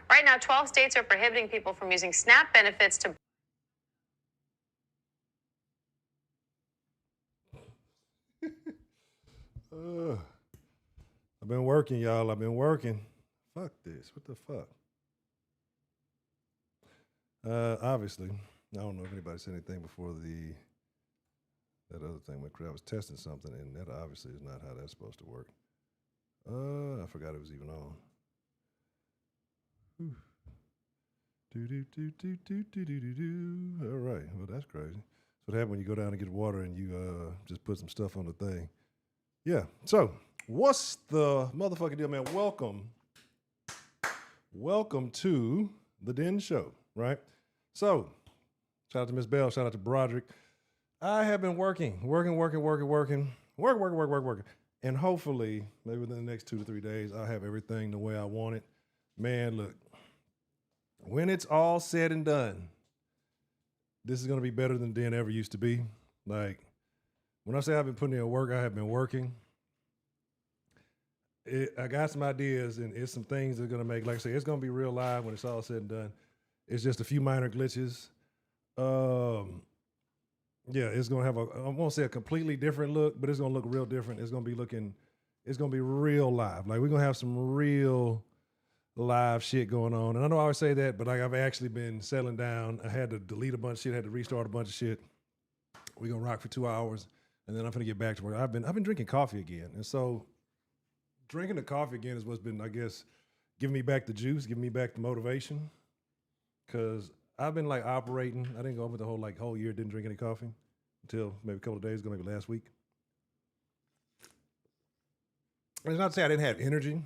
Right now, 12 states are prohibiting people from using SNAP benefits to. I've been working, y'all. I've been working. Fuck this. What the fuck? Obviously, I don't know if anybody said anything before that other thing went crazy. I was testing something, and that obviously is not how that's supposed to work. I forgot it was even on. All right. Well, that's crazy. That's what happens when you go down and get water and you just put some stuff on the thing. Yeah. So, what's the motherfucking deal, man? Welcome to the Den Show, right? So, shout out to Miss Bell. Shout out to Broderick. I have been working. And hopefully, maybe within the next 2 to 3 days, I'll have everything the way I want it. Man, look, when it's all said and done, this is going to be better than Den ever used to be. Like, when I say I've been putting in work, I have been working. I got some ideas, and it's some things that are going to make, like I say, it's going to be real live when it's all said and done. It's just a few minor glitches. Yeah, it's going to have I won't say a completely different look, but it's going to look real different. It's going to be real live. Like, we're going to have some real live shit going on. And I know I always say that, but like, I've actually been settling down. I had to delete a bunch of shit, had to restart a bunch of shit. We're going to rock for 2 hours, and then I'm going to get back to work. I've been drinking coffee again. And so drinking the coffee again is what's been, I guess, giving me back the juice, giving me back the motivation. Because I've been like operating. I didn't go over the whole year, didn't drink any coffee until maybe a couple of days ago, maybe last week. And it's not to say I didn't have energy.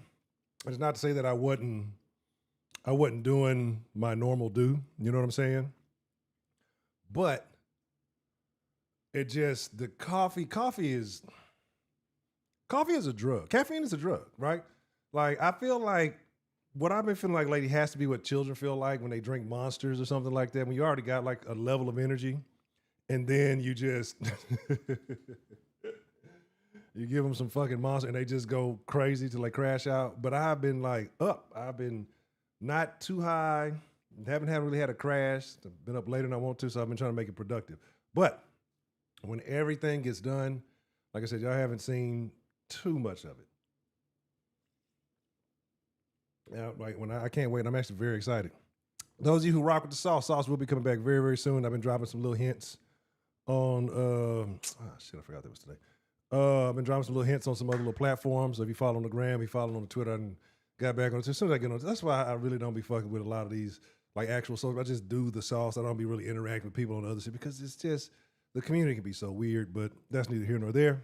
It's not to say that I wasn't doing my normal do. You know what I'm saying? But it just the coffee is a drug. Caffeine is a drug, right? Like, I feel like what I've been feeling like lately has to be what children feel like when they drink Monsters or something like that. When you already got like a level of energy, and then you just you give them some fucking Monster, and they just go crazy till they crash out. But I've been like up. I've been not too high. Haven't really had a crash. I've been up later than I want to, so I've been trying to make it productive. But when everything gets done, like I said, y'all haven't seen too much of it. Yeah, like when I can't wait. I'm actually very excited. Those of you who rock with the sauce will be coming back very, very soon. I've been dropping some little hints on shit, I forgot that was today. I've been dropping some little hints on some other little platforms. So if you follow on the gram, you follow on the Twitter, and got back on it. As soon as I get on it, that's why I really don't be fucking with a lot of these like actual social. I just do the sauce. I don't be really interacting with people on the other shit because it's just the community can be so weird, but that's neither here nor there.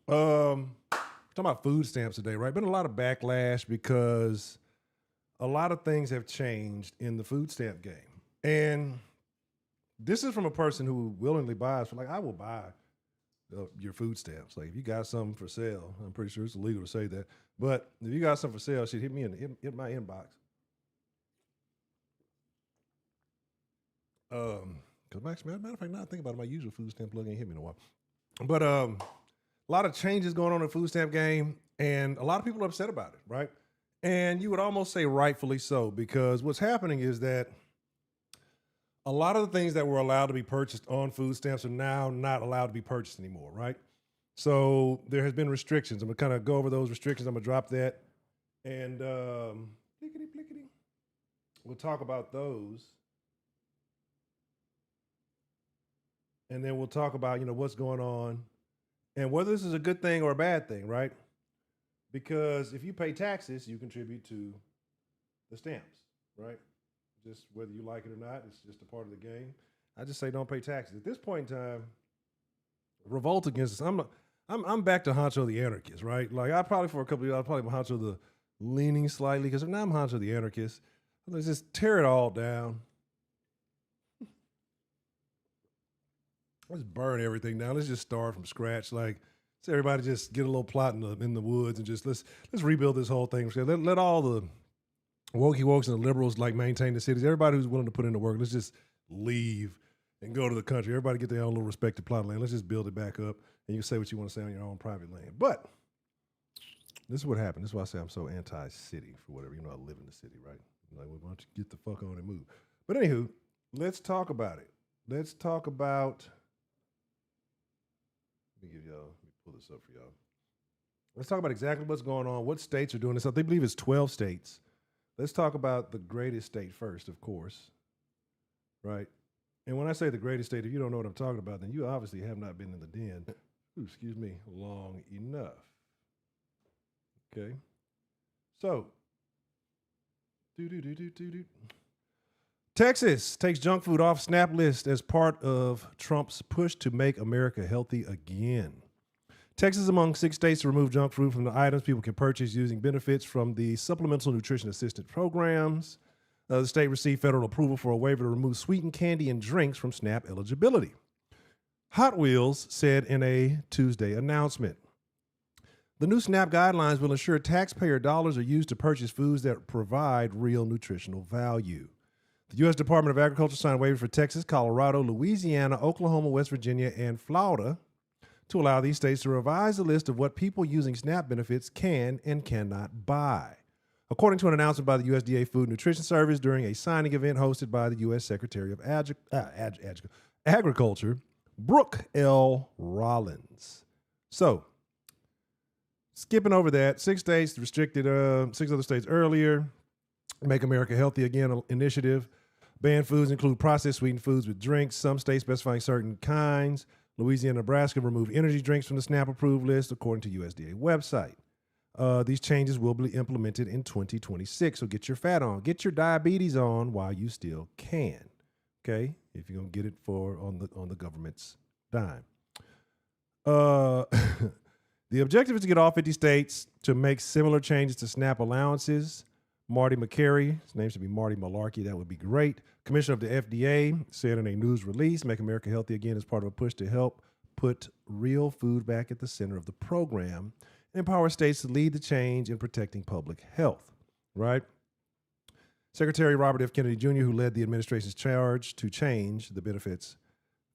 Talking about food stamps today, right? Been a lot of backlash because a lot of things have changed in the food stamp game. And this is from a person who willingly buys for, like, I will buy your food stamps. Like, if you got something for sale, I'm pretty sure it's illegal to say that. But if you got something for sale, shit, hit me hit my inbox. Because actually, matter of fact, now I think about it, my usual food stamp plug ain't hit me in a while. But a lot of changes going on in the food stamp game, and a lot of people are upset about it, right? And you would almost say rightfully so, because what's happening is that a lot of the things that were allowed to be purchased on food stamps are now not allowed to be purchased anymore, right? So there has been restrictions. I'm gonna kind of go over those restrictions. I'm gonna drop that, and plickety. We'll talk about those, and then we'll talk about what's going on and whether this is a good thing or a bad thing, right? Because if you pay taxes, you contribute to the stamps, right? Just whether you like it or not, it's just a part of the game. I just say don't pay taxes. At this point in time, revolt against this. I'm back to Honcho the Anarchist, right? Like, I probably for a couple of years, I probably Honcho the leaning slightly, because now I'm Honcho the Anarchist. Let's just tear it all down. Let's burn everything down. Let's just start from scratch. Like, so everybody just get a little plot in the woods and just let's rebuild this whole thing. Let all the wokes and the liberals like maintain the cities. Everybody who's willing to put in the work, let's just leave and go to the country. Everybody get their own little respective plot of land. Let's just build it back up, and you can say what you want to say on your own private land. But this is what happened. This is why I say I'm so anti-city for whatever. I live in the city, right? Like, well, why don't you get the fuck on and move? But anywho, let's talk about it. Let's talk about. Let me pull this up for y'all. Let's talk about exactly what's going on. What states are doing this? I believe it's 12 states. Let's talk about the greatest state first, of course. Right. And when I say the greatest state, if you don't know what I'm talking about, then you obviously have not been in the den, long enough. Okay. So, Texas takes junk food off SNAP list as part of Trump's push to make America healthy again. Texas is among 6 states to remove junk food from the items people can purchase using benefits from the Supplemental Nutrition Assistance Programs. The state received federal approval for a waiver to remove sweetened candy and drinks from SNAP eligibility. Hot Wheels said in a Tuesday announcement. The new SNAP guidelines will ensure taxpayer dollars are used to purchase foods that provide real nutritional value. The U.S. Department of Agriculture signed waivers for Texas, Colorado, Louisiana, Oklahoma, West Virginia, and Florida to allow these states to revise the list of what people using SNAP benefits can and cannot buy. According to an announcement by the USDA Food and Nutrition Service during a signing event hosted by the U.S. Secretary of Agriculture, Brooke L. Rollins. So, skipping over that, 6 states restricted, 6 other states earlier. Make America Healthy Again initiative. Banned foods include processed sweetened foods with drinks, some states specifying certain kinds. Louisiana and Nebraska remove energy drinks from the SNAP approved list, according to USDA website. These changes will be implemented in 2026, so get your fat on. Get your diabetes on while you still can, okay? If you're going to get it on the government's dime. The objective is to get all 50 states to make similar changes to SNAP allowances. Marty McCary, his name should be Marty Malarkey, that would be great. Commissioner of the FDA said in a news release, Make America Healthy Again is part of a push to help put real food back at the center of the program and empower states to lead the change in protecting public health, right? Secretary Robert F. Kennedy Jr., who led the administration's charge to change the benefits.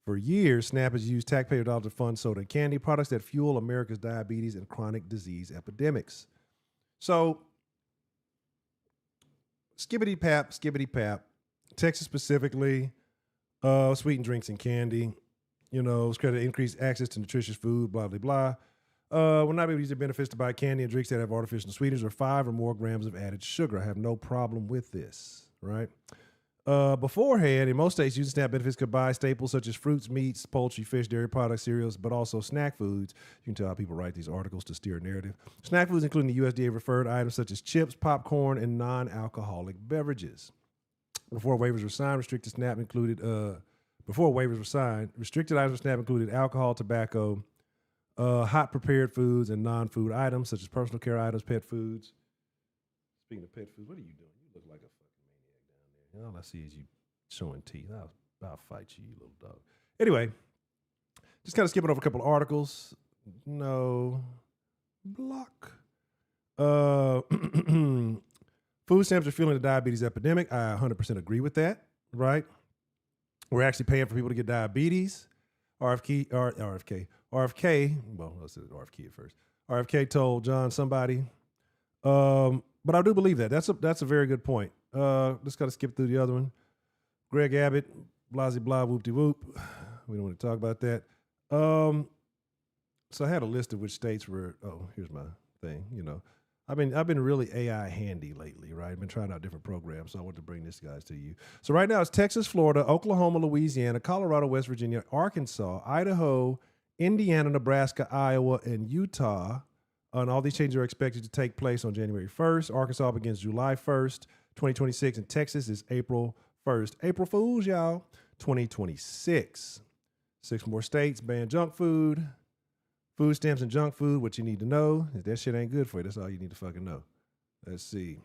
For years, SNAP has used taxpayer dollars to fund soda and candy products that fuel America's diabetes and chronic disease epidemics. So, skibbity pap, Texas specifically, sweetened drinks and candy, it's credit increased access to nutritious food, blah, blah, blah. Will not be able to use their benefits to buy candy and drinks that have artificial sweeteners or 5 or more grams of added sugar. I have no problem with this, right? Beforehand, in most states, using SNAP benefits could buy staples such as fruits, meats, poultry, fish, dairy products, cereals, but also snack foods. You can tell how people write these articles to steer a narrative. Snack foods including the USDA-referred items such as chips, popcorn, and non-alcoholic beverages. Before waivers were signed, restricted items of SNAP included alcohol, tobacco, hot prepared foods, and non-food items such as personal care items, pet foods. Speaking of pet foods, what are you doing? You look like a fucking maniac down there. All I see is you showing teeth. I'll fight you, you little dog. Anyway, just kind of skipping over a couple of articles. No. Block. Food stamps are fueling the diabetes epidemic. I 100% agree with that, right? We're actually paying for people to get diabetes. RFK, well, let's say RFK at first. RFK told John somebody. But I do believe that. That's a very good point. Let's kind of skip through the other one. Greg Abbott, blah, blah, whoop-de-whoop. We don't want to talk about that. So I had a list of which states were, here's my thing, I've been really AI handy lately, right? I've been trying out different programs, so I want to bring this guys to you. So right now it's Texas, Florida, Oklahoma, Louisiana, Colorado, West Virginia, Arkansas, Idaho, Indiana, Nebraska, Iowa, and Utah. And all these changes are expected to take place on January 1st. Arkansas begins July 1st, 2026, and Texas is April 1st. April Fools, y'all, 2026. 6 more states ban junk food. Food stamps and junk food, what you need to know is that shit ain't good for you. That's all you need to fucking know. Let's see.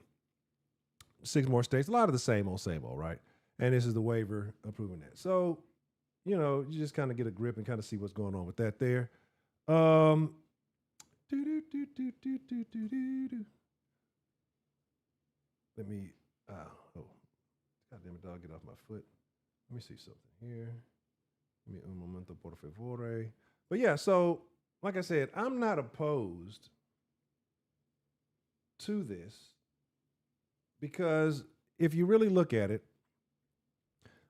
6 more states, a lot of the same old, right? And this is the waiver approving that. So, you just kind of get a grip and kind of see what's going on with that there. Let me, goddamn it, dog, get off my foot. Let me see something here. Give me un momento, por favor. But yeah, so, like I said, I'm not opposed to this because if you really look at it,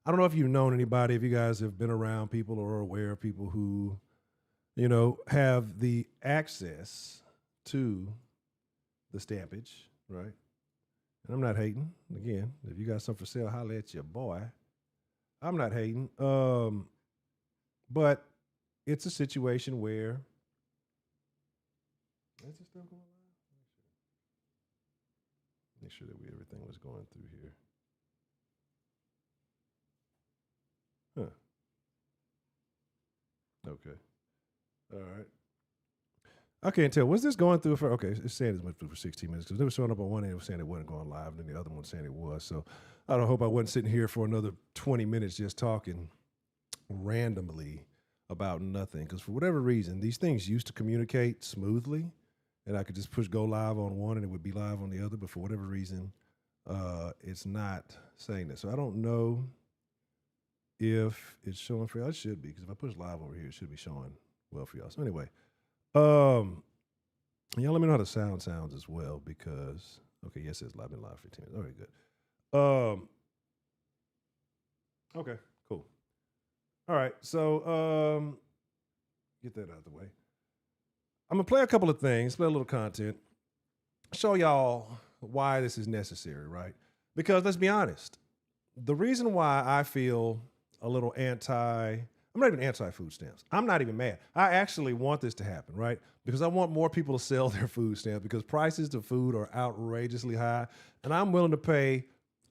I don't know if you've known anybody, if you guys have been around people or are aware of people who, have the access to the stampage, right? And I'm not hating. Again, if you got something for sale, holla at your boy. I'm not hating. But it's a situation where is this still going on? Make sure that everything was going through here. Huh. Okay. All right. I can't tell. Was this going through for? Okay, it's saying it went through for 16 minutes because they were showing up on one end, it was saying it wasn't going live, and then the other one saying it was. So I don't hope I wasn't sitting here for another 20 minutes just talking randomly about nothing. Because for whatever reason, these things used to communicate smoothly, and I could just push go live on one and it would be live on the other. But for whatever reason, it's not saying that. So I don't know if it's showing for y'all. It should be, because if I push live over here, it should be showing well for y'all. So anyway, y'all let me know how the sound sounds as well, because okay, yes, it's live, been live 15 minutes. All right, good. Okay, cool. All right, so get that out of the way. I'm gonna play a couple of things, play a little content, show y'all why this is necessary, right? Because let's be honest, the reason why I feel a little I'm not even anti-food stamps. I'm not even mad. I actually want this to happen, right? Because I want more people to sell their food stamps, because prices of food are outrageously high, and I'm willing to pay.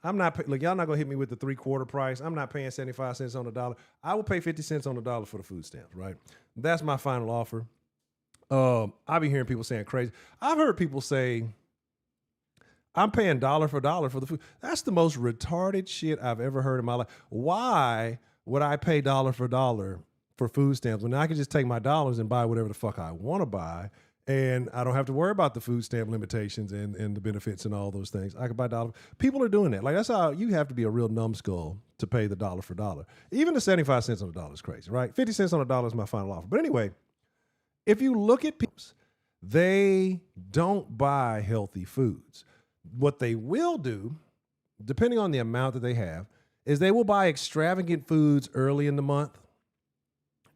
Look, y'all not gonna hit me with the 3/4 price. I'm not paying 75 cents on the dollar. I will pay 50 cents on the dollar for the food stamps, right? That's my final offer. I've been hearing people saying crazy. I've heard people say, I'm paying dollar for dollar for the food. That's the most retarded shit I've ever heard in my life. Why would I pay dollar for dollar for food stamps when I can just take my dollars and buy whatever the fuck I want to buy, and I don't have to worry about the food stamp limitations and the benefits and all those things? I could buy dollar. People are doing that. Like, that's how you have to be a real numbskull to pay the dollar for dollar. Even the 75 cents on the dollar is crazy, right? 50 cents on the dollar is my final offer. But anyway, if you look at people, they don't buy healthy foods. What they will do, depending on the amount that they have, is they will buy extravagant foods early in the month.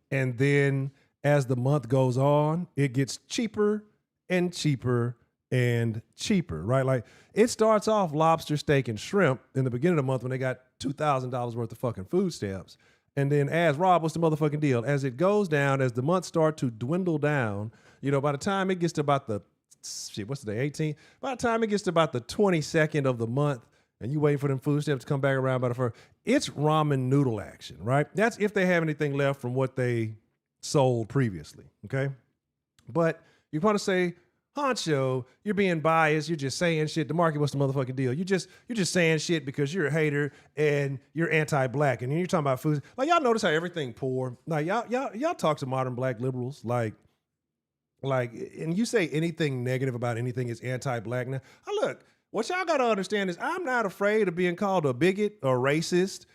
And then as the month goes on, it gets cheaper and cheaper and cheaper, right? Like, it starts off lobster, steak, and shrimp in the beginning of the month when they got $2,000 worth of fucking food stamps. And then Rob, what's the motherfucking deal? As it goes down, as the months start to dwindle down, by the time it gets to about the, what's the day, 18th? By the time it gets to about the 22nd of the month, and you wait for them food stamps to come back around by the first, it's ramen noodle action, right? That's if they have anything left from what they sold previously, okay? But you want to say, Honcho, you're being biased. You're just saying shit. The market, what's the motherfucking deal? You're just saying shit because you're a hater and you're anti-black. And then you're talking about food. Like, y'all notice how everything poor. Like, y'all talk to modern black liberals. Like, and you say anything negative about anything is anti-black now. Look, what y'all got to understand is I'm not afraid of being called a bigot or racist,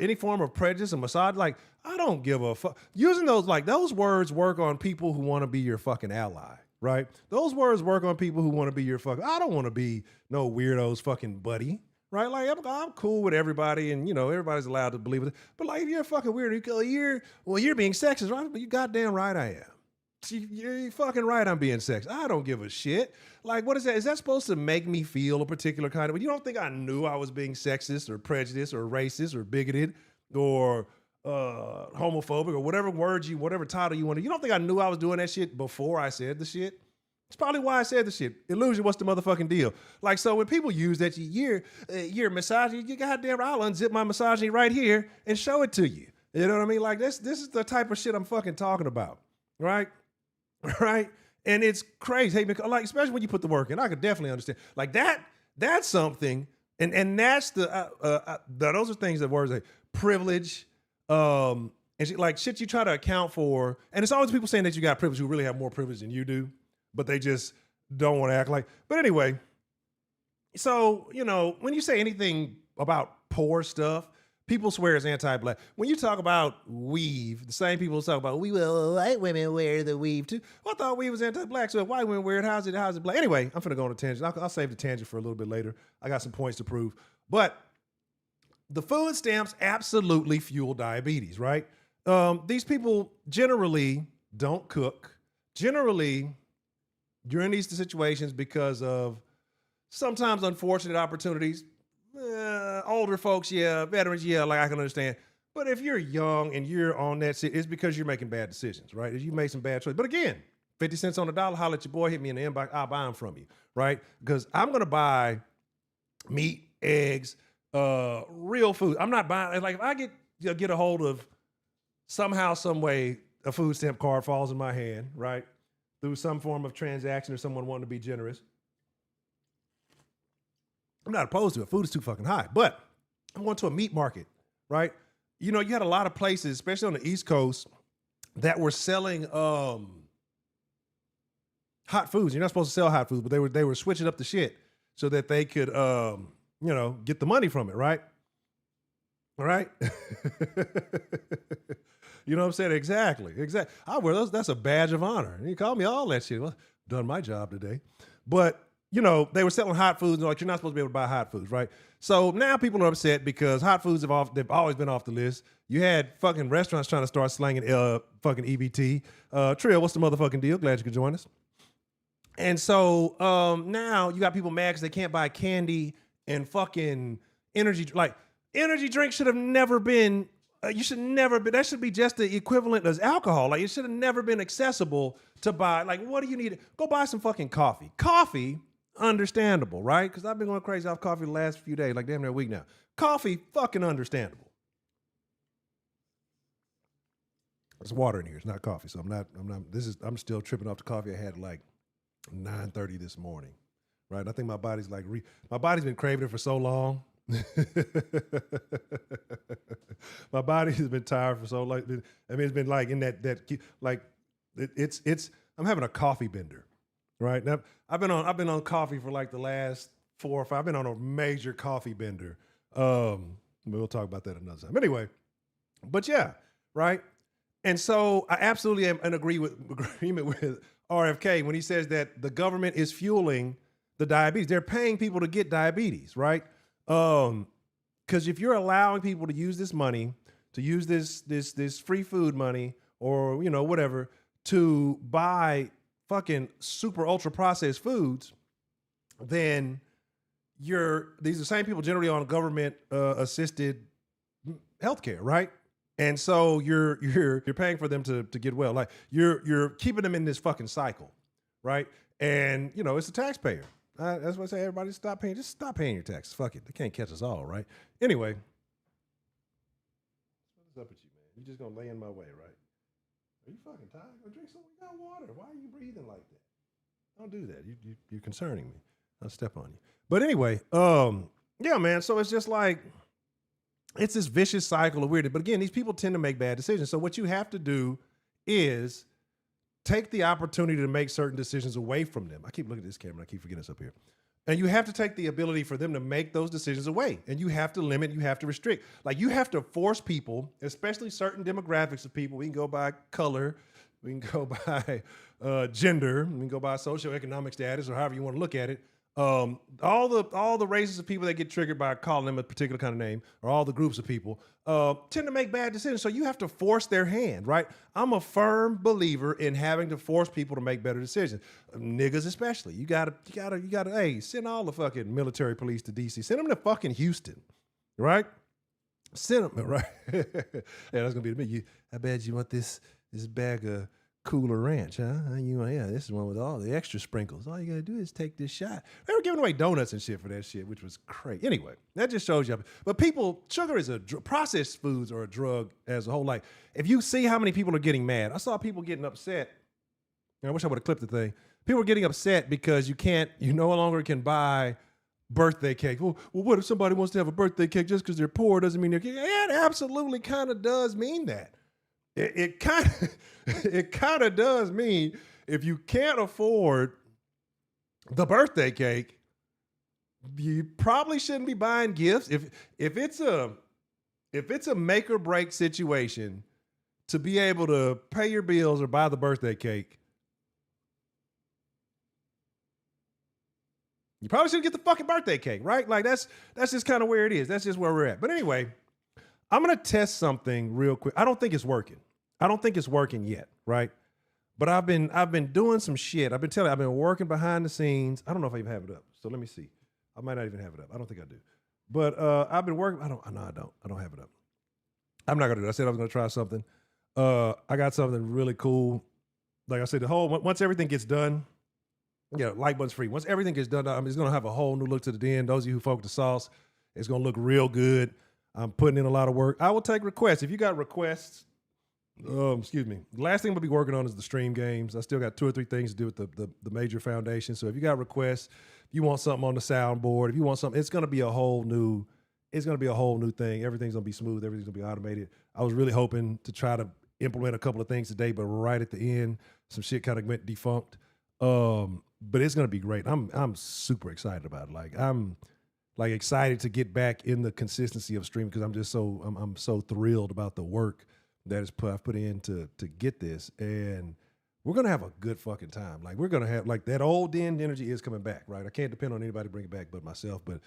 any form of prejudice or misogyny. Like, I don't give a fuck. Using those words work on people who want to be your fucking ally. Right? Those words work on people who want to be your fucking. I don't want to be no weirdo's fucking buddy. Right? Like, I'm cool with everybody, and everybody's allowed to believe it. But like, if you're a fucking weirdo, you're being sexist, right? But you goddamn right I am. You're fucking right I'm being sexist. I don't give a shit. Like, what is that? Is that supposed to make me feel a particular kind of way? You don't think I knew I was being sexist or prejudiced or racist or bigoted or homophobic or whatever title you want to. You don't think I knew I was doing that shit before I said the shit? It's probably why I said the shit. Illusion, what's the motherfucking deal? Like, so when people use that, you're misogyny, you goddamn, I'll unzip my misogyny right here and show it to you. You know what I mean? Like, this is the type of shit I'm fucking talking about, right? Right? And it's crazy. Hey, like, especially when you put the work in. I could definitely understand. Like, that's something, and that's those are things that words like privilege. And shit you try to account for, and it's always people saying that you got privilege who really have more privilege than you do, but they just don't want to act like. But anyway, so when you say anything about poor stuff, people swear it's anti-black. When you talk about weave, the same people talk about white women wear the weave too. Well, I thought weave was anti-black, so if white women wear it, how's it black? Anyway, I'm finna go on a tangent. I'll save the tangent for a little bit later. I got some points to prove. But the food stamps absolutely fuel diabetes, right? These people generally don't cook. Generally, you're in these situations because of sometimes unfortunate opportunities. Older folks, yeah. Veterans, yeah, like I can understand. But if you're young and you're on that shit, it's because you're making bad decisions, right? You made some bad choices. But again, 50 cents on the dollar, holler at your boy, hit me in the inbox, I'll buy them from you, right? Because I'm going to buy meat, eggs, real food. I'm not buying, like if I get a hold of somehow, some way, a food stamp card falls in my hand, right? Through some form of transaction or someone wanting to be generous. I'm not opposed to it. Food is too fucking high. But I'm going to a meat market, right? You know, you had a lot of places, especially on the East Coast, that were selling hot foods. You're not supposed to sell hot foods, but they were switching up the shit so that they could get the money from it, right? All right? You know what I'm saying? Exactly. I wear those. That's a badge of honor. You call me all that shit. Well, done my job today. But they were selling hot foods. And like, you're not supposed to be able to buy hot foods, right? So now people are upset because hot foods they've always been off the list. You had fucking restaurants trying to start slanging fucking EBT. Trill, what's the motherfucking deal? Glad you could join us. And so now you got people mad because they can't buy candy and fucking energy. Like, energy drinks should have never been, that should be just the equivalent as alcohol. Like, it should have never been accessible to buy. Like, what do you need? Go buy some fucking coffee. Coffee, understandable, right? Because I've been going crazy off coffee the last few days, like damn near a week now. Coffee, fucking understandable. There's water in here. It's not coffee. So I'm still tripping off the coffee I had like 9:30 this morning, right? I think my body's like, my body's been craving it for so long. My body has been tired for so long. I mean, it's been like in I'm having a coffee bender, right? Now, I've been on coffee for like the last 4 or 5. I've been on a major coffee bender. We'll talk about that another time. Anyway, but yeah, right? And so I absolutely am in agreement with RFK when he says that the government is fueling the diabetes. They're paying people to get diabetes, right? Because if you're allowing people to use this money, to use this free food money or whatever to buy fucking super ultra processed foods, then these are the same people generally on government assisted healthcare, right? And so you're paying for them to get well. Like you're keeping them in this fucking cycle, right? And it's a taxpayer. That's why I say everybody just stop paying your taxes. Fuck it. They can't catch us all, right? Anyway. What's up with you, man? You just gonna lay in my way, right? Are you fucking tired? Go drink some. We got water. Why are you breathing like that? Don't do that. You're concerning me. I'll step on you. But anyway, yeah, man. So it's just like it's this vicious cycle of weirdness. But again, these people tend to make bad decisions. So what you have to do is take the opportunity to make certain decisions away from them. I keep looking at this camera. I keep forgetting it's up here. And you have to take the ability for them to make those decisions away. And you have to limit, you have to restrict. Like you have to force people, especially certain demographics of people. We can go by color. We can go by gender. We can go by socioeconomic status or however you want to look at it. All the races of people that get triggered by calling them a particular kind of name, or all the groups of people, tend to make bad decisions. So you have to force their hand, right? I'm a firm believer in having to force people to make better decisions. Niggas especially. You gotta, hey, send all the fucking military police to DC. Send them to fucking Houston, right? Send them, right? Yeah, that's gonna be me. I bet you want this bag of Cooler Ranch, huh? Yeah, this is one with all the extra sprinkles. All you gotta do is take this shot. They were giving away donuts and shit for that shit, which was crazy. Anyway, that just shows you. But sugar is processed foods are a drug as a whole. Like, if you see how many people are getting mad, I saw people getting upset. I wish I would have clipped the thing. People are getting upset because you no longer can buy birthday cake. Well, what if somebody wants to have a birthday cake just because they're poor doesn't mean they're cake? Yeah, it absolutely kind of does mean that. It kind of does mean if you can't afford the birthday cake, you probably shouldn't be buying gifts. If it's a make or break situation to be able to pay your bills or buy the birthday cake, You probably should get the fucking birthday cake, right? Like that's just kind of where it is. That's just where we're at. But anyway, I'm gonna test something real quick. I don't think it's working. I don't think it's working yet, right? But I've been doing some shit. I've been working behind the scenes. I don't know if I even have it up. So let me see. I might not even have it up. I don't think I do. But I've been working. I don't have it up. I'm not gonna do it. I said I was gonna try something. I got something really cool. Like I said, once everything gets done, like button's free. Once everything gets done, I'm just gonna have a whole new look to the den. Those of you who folk the sauce, it's gonna look real good. I'm putting in a lot of work. I will take requests. If you got requests, excuse me. The last thing we'll be working on is the stream games. I still got 2 or 3 things to do with the major foundation. So if you got requests, if you want something on the soundboard, if you want something, it's gonna be a whole new thing. Everything's gonna be smooth. Everything's gonna be automated. I was really hoping to try to implement a couple of things today, but right at the end, some shit kind of went defunct. But it's gonna be great. I'm super excited about it. Like I'm like excited to get back in the consistency of streaming because I'm so thrilled about the work that I've put in to get this, and we're gonna have a good fucking time. Like we're gonna have like that old den energy is coming back, right? I can't depend on anybody to bring it back but myself, but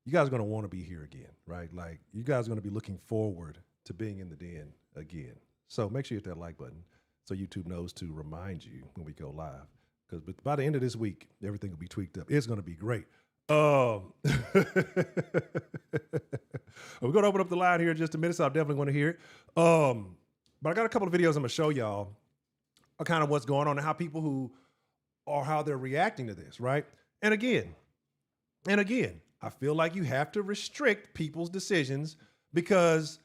you guys are gonna want to be here again, right? Like you guys are gonna be looking forward to being in the den again. So make sure you hit that like button so YouTube knows to remind you when we go live. Because by the end of this week, everything will be tweaked up. It's gonna be great. We're gonna open up the line here in just a minute, so I definitely want to hear it. But I got a couple of videos I'm gonna show y'all kind of what's going on and how they're reacting to this, right? And again, I feel like you have to restrict people's decisions because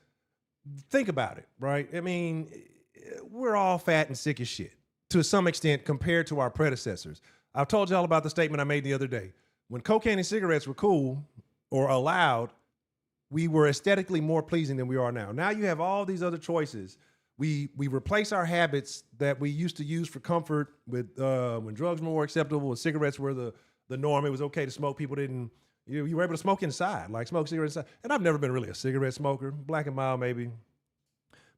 think about it, right? I mean, we're all fat and sick as shit to some extent compared to our predecessors. I've told y'all about the statement I made the other day. When cocaine and cigarettes were cool or allowed, we were aesthetically more pleasing than we are now. Now you have all these other choices. We replace our habits that we used to use for comfort with when drugs were more acceptable and cigarettes were the norm. It was okay to smoke. People didn't, you were able to smoke inside, like smoke cigarettes inside. And I've never been really a cigarette smoker. Black and mild maybe.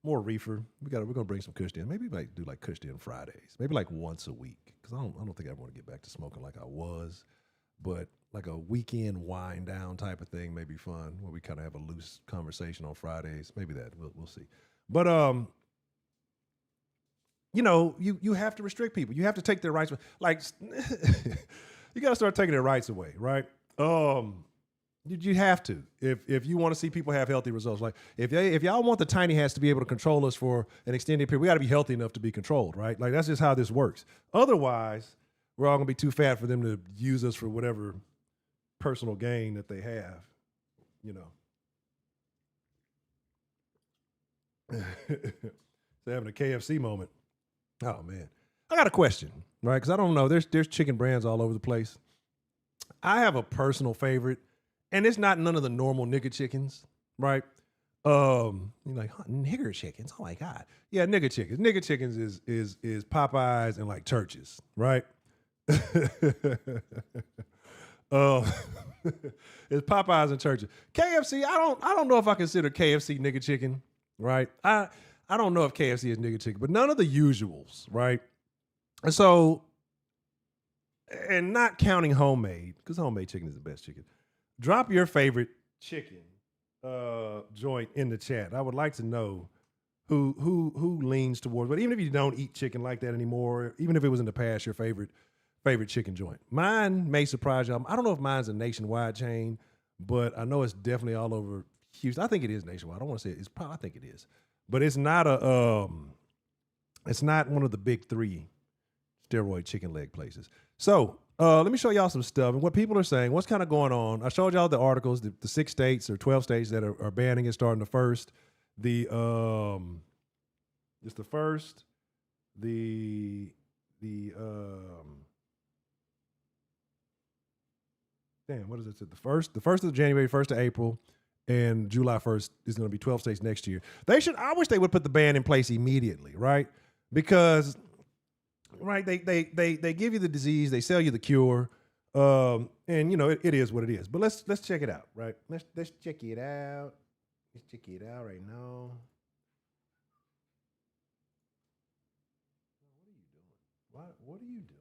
More reefer. We're gonna bring some Kush in. Maybe like do like Kush in Fridays. Maybe like once a week. Because I don't think I want to get back to smoking like I was. But like a weekend wind down type of thing may be fun where we kind of have a loose conversation on Fridays. Maybe that we'll see. But you have to restrict people. You have to take their rights. Like you got to start taking their rights away, right? You have to if you want to see people have healthy results. Like if y'all want the tiny hats to be able to control us for an extended period, we got to be healthy enough to be controlled, right? Like that's just how this works. Otherwise, we're all gonna be too fat for them to use us for whatever personal gain that they have, They're having a KFC moment. Oh man, I got a question, right? Because I don't know. There's chicken brands all over the place. I have a personal favorite, and it's not none of the normal nigga chickens, right? You're like nigger chickens. Oh my god, yeah, nigger chickens. Nigger chickens is Popeyes and like Churches, right? It's Popeyes and Churches. KFC, I don't know if I consider KFC nigga chicken, right? I don't know if KFC is nigga chicken, but none of the usuals, right? And so, and not counting homemade, because homemade chicken is the best chicken. Drop your favorite chicken joint in the chat. I would like to know who leans towards, but even if you don't eat chicken like that anymore, even if it was in the past, your favorite chicken joint. Mine may surprise y'all. I don't know if mine's a nationwide chain, but I know it's definitely all over Houston. I think it is nationwide. I don't want to say it's probably, I think it is, but it's not it's not one of the big 3 steroid chicken leg places. So let me show y'all some stuff and what people are saying. What's kind of going on? I showed y'all the articles, the 6 states or 12 states that are banning it starting the first. It's the first. What is it? The first of January, 1st of April, and July 1st is going to be 12 states next year. I wish they would put the ban in place immediately, right? Because, right, they give you the disease, they sell you the cure, and it is what it is. But let's check it out, right? Let's check it out. Let's check it out right now. What are you doing?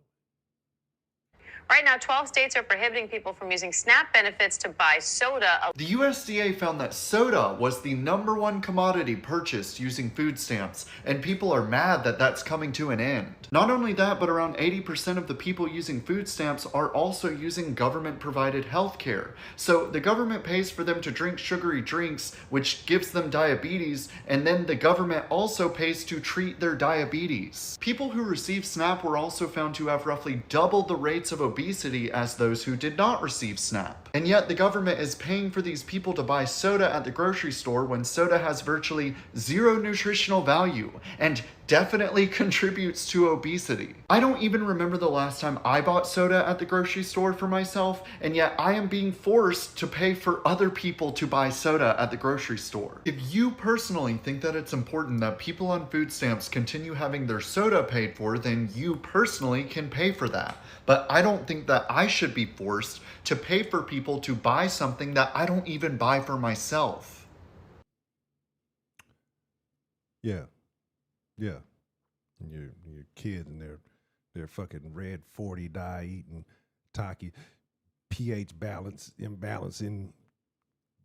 Right now, 12 states are prohibiting people from using SNAP benefits to buy soda. The USDA found that soda was the #1 commodity purchased using food stamps, and people are mad that that's coming to an end. Not only that, but around 80% of the people using food stamps are also using government-provided health care. So the government pays for them to drink sugary drinks, which gives them diabetes, and then the government also pays to treat their diabetes. People who receive SNAP were also found to have roughly double the rates of obesity as those who did not receive SNAP. And yet the government is paying for these people to buy soda at the grocery store when soda has virtually zero nutritional value and definitely contributes to obesity. I don't even remember the last time I bought soda at the grocery store for myself, and yet I am being forced to pay for other people to buy soda at the grocery store. If you personally think that it's important that people on food stamps continue having their soda paid for, then you personally can pay for that. But I don't think that I should be forced to pay for people to buy something that I don't even buy for myself. Yeah. Yeah. And your kids and their fucking red 40 dye eating Taki pH imbalance in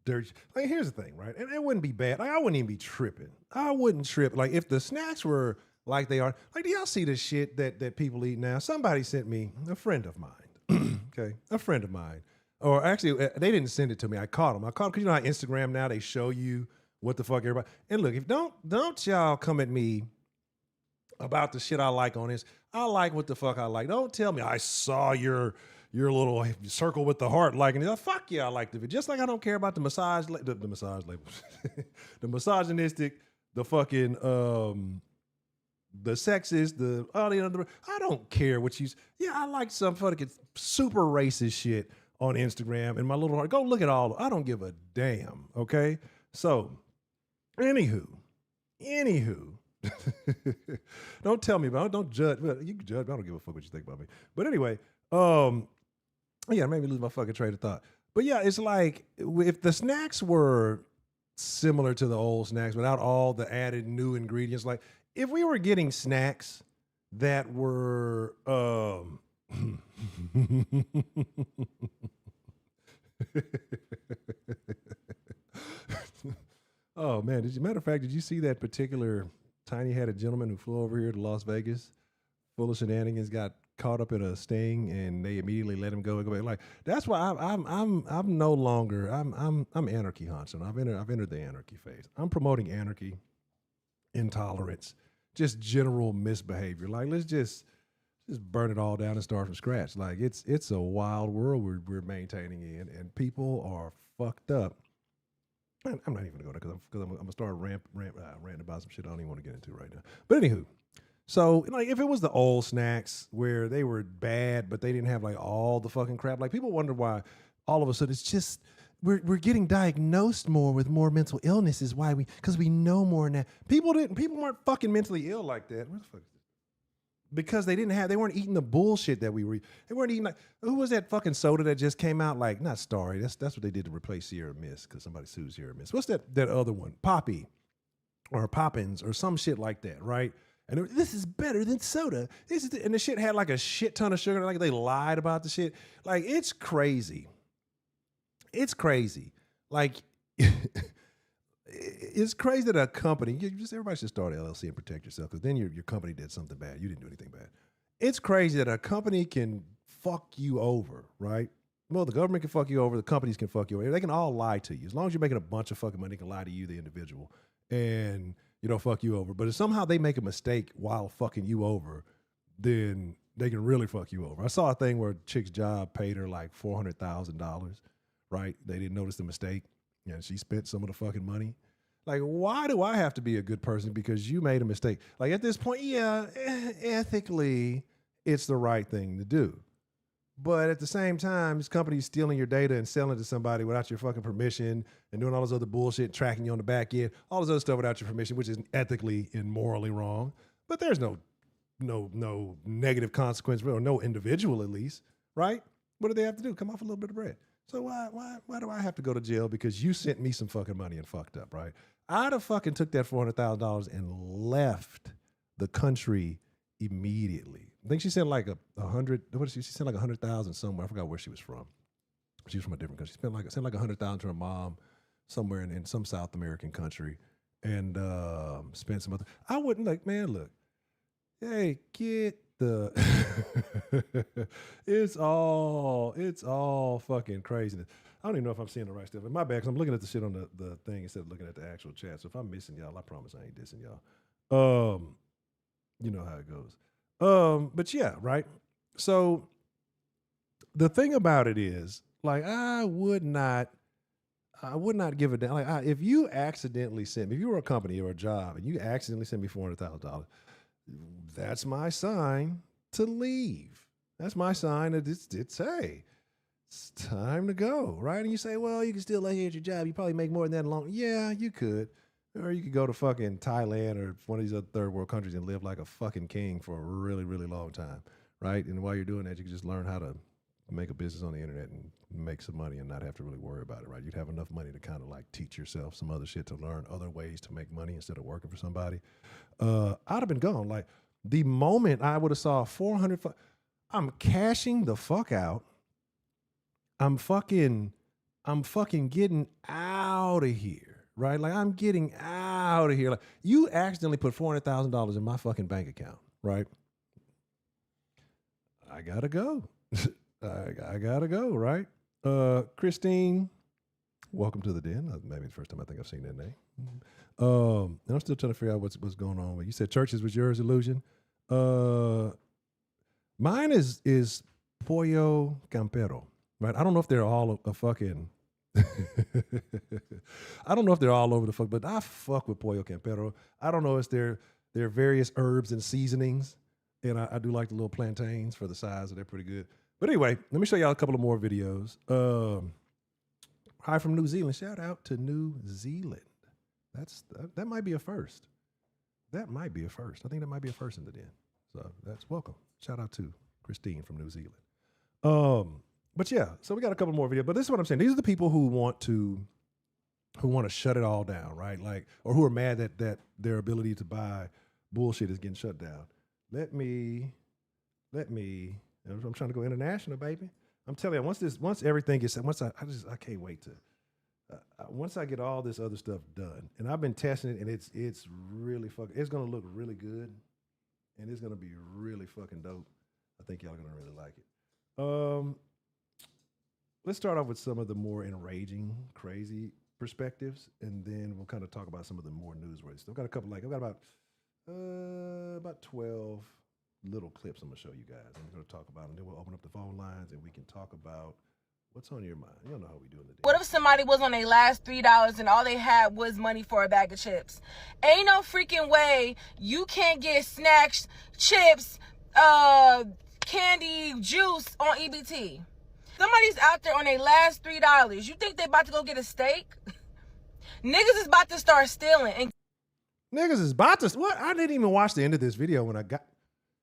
dirt. Like, here's the thing, right? And it wouldn't be bad. Like, I wouldn't even be tripping. I wouldn't trip. Like, if the snacks were like they are, like, do y'all see the shit that people eat now? Somebody sent me, a friend of mine, okay? A friend of mine. Or actually, they didn't send it to me. I caught them. Because you know how Instagram now, they show you what the fuck everybody. And look, if don't y'all come at me about the shit I like on this. I like what the fuck I like. Don't tell me I saw your little circle with the heart liking it. Fuck yeah, I liked it. Just like I don't care about the massage labels, the misogynistic, the fucking the sexist, the all the other. I don't care what you. Yeah, I like some fucking super racist shit on Instagram and my little heart. Go look at all. I don't give a damn. Okay, so anywho. Don't tell me about it. Don't judge. Well, you can judge, but I don't give a fuck what you think about me. But anyway, yeah, maybe lose my fucking train of thought. But yeah, it's like if the snacks were similar to the old snacks without all the added new ingredients, like if we were getting snacks that were oh man, matter of fact, did you see that particular tiny-headed gentleman who flew over here to Las Vegas, full of shenanigans, got caught up in a sting, and they immediately let him go and go back? Like, that's why I'm no longer I'm anarchy Hanson. I've entered the anarchy phase. I'm promoting anarchy, intolerance, just general misbehavior. Like, let's just burn it all down and start from scratch. Like, it's a wild world we're maintaining in, and people are fucked up. I'm not even gonna go there because I'm gonna start ranting about some shit I don't even want to get into right now. But anywho, so like if it was the old snacks where they were bad but they didn't have like all the fucking crap, like people wonder why all of a sudden it's just we're getting diagnosed more with more mental illnesses. Because we know more now. People weren't fucking mentally ill like that. Where the fuck is this? Because they weren't eating the bullshit that we were. They weren't eating like, who was that fucking soda that just came out? Like, not Starry. That's what they did to replace Sierra Mist because somebody sued Sierra Mist. What's that other one? Poppy or Poppins or some shit like that, right? And this is better than soda. And the shit had like a shit ton of sugar. Like they lied about the shit. Like, it's crazy. It's crazy. Like, it's crazy that a company, everybody should start an LLC and protect yourself because then your company did something bad. You didn't do anything bad. It's crazy that a company can fuck you over, right? Well, the government can fuck you over. The companies can fuck you over. They can all lie to you. As long as you're making a bunch of fucking money, they can lie to you, the individual, and fuck you over. But if somehow they make a mistake while fucking you over, then they can really fuck you over. I saw a thing where a chick's job paid her like $400,000, right? They didn't notice the mistake. And she spent some of the fucking money. Like, why do I have to be a good person because you made a mistake? Like, at this point, yeah, ethically, it's the right thing to do. But at the same time, this company's stealing your data and selling it to somebody without your fucking permission and doing all this other bullshit, tracking you on the back end, all this other stuff without your permission, which is ethically and morally wrong. But there's no negative consequence, or no individual at least, right? What do they have to do? Come off a little bit of bread. So why do I have to go to jail because you sent me some fucking money and fucked up, right? I'd have fucking took that $400,000 and left the country immediately. I think she sent like a 100. What did she sent like 100,000 somewhere. I forgot where she was from. She was from a different country. She sent like 100,000 to her mom somewhere in some South American country, and spent some other. I wouldn't like, man. Look, hey, get the. it's all fucking craziness. I don't even know if I'm seeing the right stuff. My bad, 'cause I'm looking at the shit on the thing instead of looking at the actual chat. So if I'm missing y'all, I promise I ain't dissing y'all. You know how it goes. But yeah, right. So the thing about it is, like, I would not give a damn. Like, if you accidentally sent me, if you were a company or a job and you accidentally sent me $400,000, that's my sign to leave. That's my sign that it's hey, it's time to go, right? And you say, well, you can still lay here at your job. You probably make more than that long. Yeah, you could. Or you could go to fucking Thailand or one of these other third world countries and live like a fucking king for a really, really long time, right? And while you're doing that, you can just learn how to make a business on the internet and make some money and not have to really worry about it, right? You'd have enough money to kind of like teach yourself some other shit, to learn other ways to make money instead of working for somebody. I'd have been gone. Like, the moment I would have saw 400, I'm cashing the fuck out. I'm fucking getting out of here, right? Like, I'm getting out of here. Like, you accidentally put $400,000 in my fucking bank account, right? I gotta go. I gotta go, right? Christine, welcome to the den. Maybe the first time I think I've seen that name. And I'm still trying to figure out what's going on. You said churches was yours, Illusion. Mine is Pollo Campero, right? I don't know if they're all a fucking. I don't know if they're all over the fuck, but I fuck with Pollo Campero. I don't know if they're various herbs and seasonings, and I do like the little plantains for the size, so they're pretty good. But anyway, let me show y'all a couple of more videos. Hi from New Zealand. Shout out to New Zealand. That might be a first. That might be a first. I think that might be a first in the den. So that's welcome. Shout out to Christine from New Zealand. But yeah, so we got a couple more videos. But this is what I'm saying. These are the people who want to shut it all down, right? Like, or who are mad that their ability to buy bullshit is getting shut down. Let me. I'm trying to go international, baby. I'm telling you, once everything gets set, I can't wait to. Once I get all this other stuff done, and I've been testing it, and it's really fucking. It's gonna look really good, and it's gonna be really fucking dope. I think y'all are gonna really like it. Let's start off with some of the more enraging, crazy perspectives, and then we'll kind of talk about some of the more newsworthy stuff. I've got about 12 little clips I'm gonna show you guys. I'm gonna talk about them. Then we'll open up the phone lines and we can talk about what's on your mind. You don't know how we do in the day. What if somebody was on their last $3 and all they had was money for a bag of chips? Ain't no freaking way you can't get snacks, chips, candy, juice on EBT. Somebody's out there on their last $3. You think they about to go get a steak? Niggas is about to start stealing. And niggas is about to what? I didn't even watch the end of this video when I got.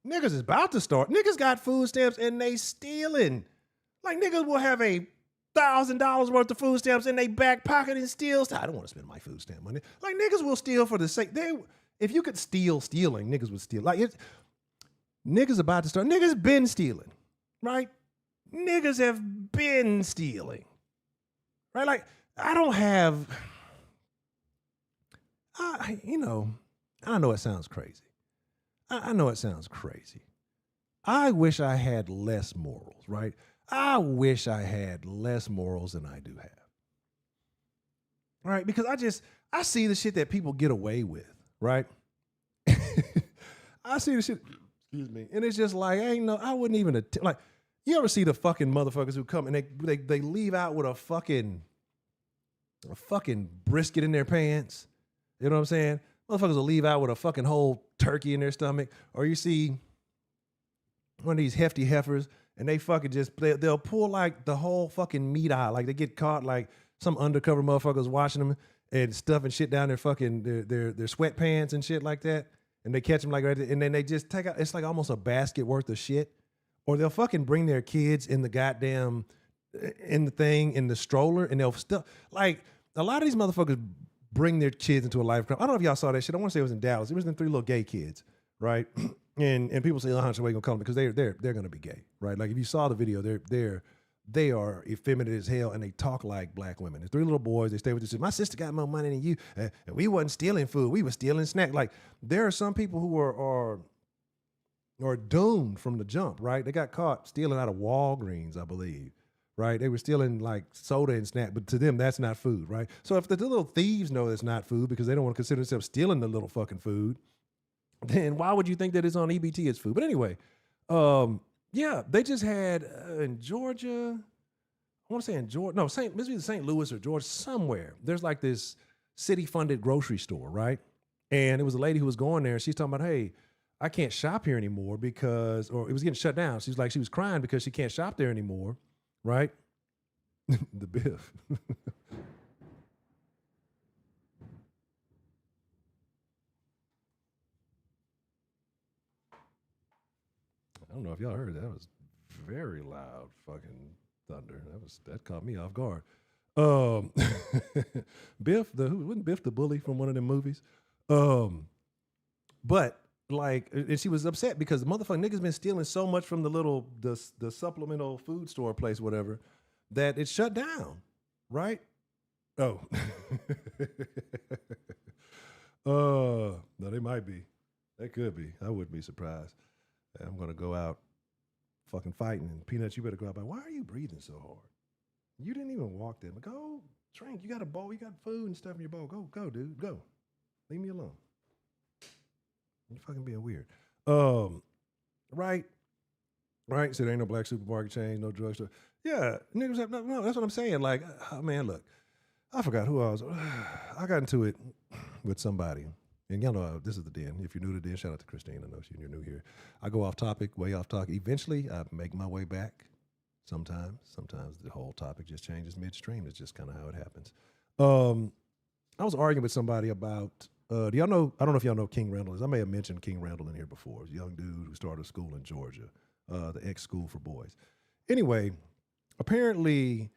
Niggas is about to start. Niggas got food stamps and they stealing. Like, niggas will have $1,000 worth of food stamps in their back pocket and steal. I don't want to spend my food stamp money. Like, niggas will steal for the sake. If you could stealing, niggas would steal. Like, niggas about to start. Niggas been stealing, right? Niggas have been stealing, right? Like, I don't have. I know it sounds crazy. I know it sounds crazy. I wish I had less morals, right? I wish I had less morals than I do have. Right? Because I see the shit that people get away with, right? I see the shit, excuse me, and it's just like, I wouldn't even, like, you ever see the fucking motherfuckers who come and they leave out with a fucking brisket in their pants? You know what I'm saying? Motherfuckers will leave out with a fucking whole turkey in their stomach. Or you see one of these hefty heifers and they fucking they'll pull like the whole fucking meat aisle. Like, they get caught, like some undercover motherfuckers watching them and stuffing shit down their fucking, their sweatpants and shit like that. And they catch them like right there, and then they just take out, it's like almost a basket worth of shit. Or they'll fucking bring their kids in the goddamn, in the stroller, and they'll stuff, like, a lot of these motherfuckers bring their kids into a life crime. I don't know if y'all saw that shit. I want to say it was in Dallas. It was them 3 little gay kids, right? And people say, "Oh, so we gonna call them," because they're gonna be gay, right? Like if you saw the video, they are effeminate as hell, and they talk like black women. There's 3 little boys. They stay with this. My sister got more money than you, and we wasn't stealing food. We were stealing snacks. Like there are some people who are doomed from the jump, right? They got caught stealing out of Walgreens, I believe, right? They were stealing like soda and snack, but to them that's not food, right? So if the little thieves know it's not food because they don't want to consider themselves stealing the little fucking food, then why would you think that it's on EBT as food? But anyway, yeah, they just had in Georgia, I want to say in Georgia, no, maybe St. Louis or Georgia, somewhere. There's like this city-funded grocery store, right? And it was a lady who was going there, and she's talking about, hey, I can't shop here anymore because, or it was getting shut down. She was crying because she can't shop there anymore, right? The Biff. I don't know if y'all heard that. Was very loud fucking thunder. That caught me off guard. Biff, wasn't Biff the bully from one of them movies? But like, and she was upset because the motherfucking niggas been stealing so much from the supplemental food store place, whatever, that it shut down, right? Oh. No, they might be. They could be. I wouldn't be surprised. I'm gonna go out fucking fighting, and Peanuts, you better go out. Why are you breathing so hard? You didn't even walk there. But go drink. You got a bowl. You got food and stuff in your bowl. Go, dude. Go. Leave me alone. You're fucking being weird. Right. So there ain't no black supermarket chain, no drugstore. Yeah, niggas have no. That's what I'm saying. Like, oh, man, look, I forgot who I was. I got into it with somebody. And y'all know this is the Den. If you're new to the Den, shout out to Christine. I know you're new here. I go off topic, way off topic. Eventually, I make my way back. Sometimes the whole topic just changes midstream. It's just kind of how it happens. I was arguing with somebody about, do y'all know, I don't know if y'all know King Randall is. I may have mentioned King Randall in here before. He's a young dude who started a school in Georgia, the ex-school for boys. Anyway, apparently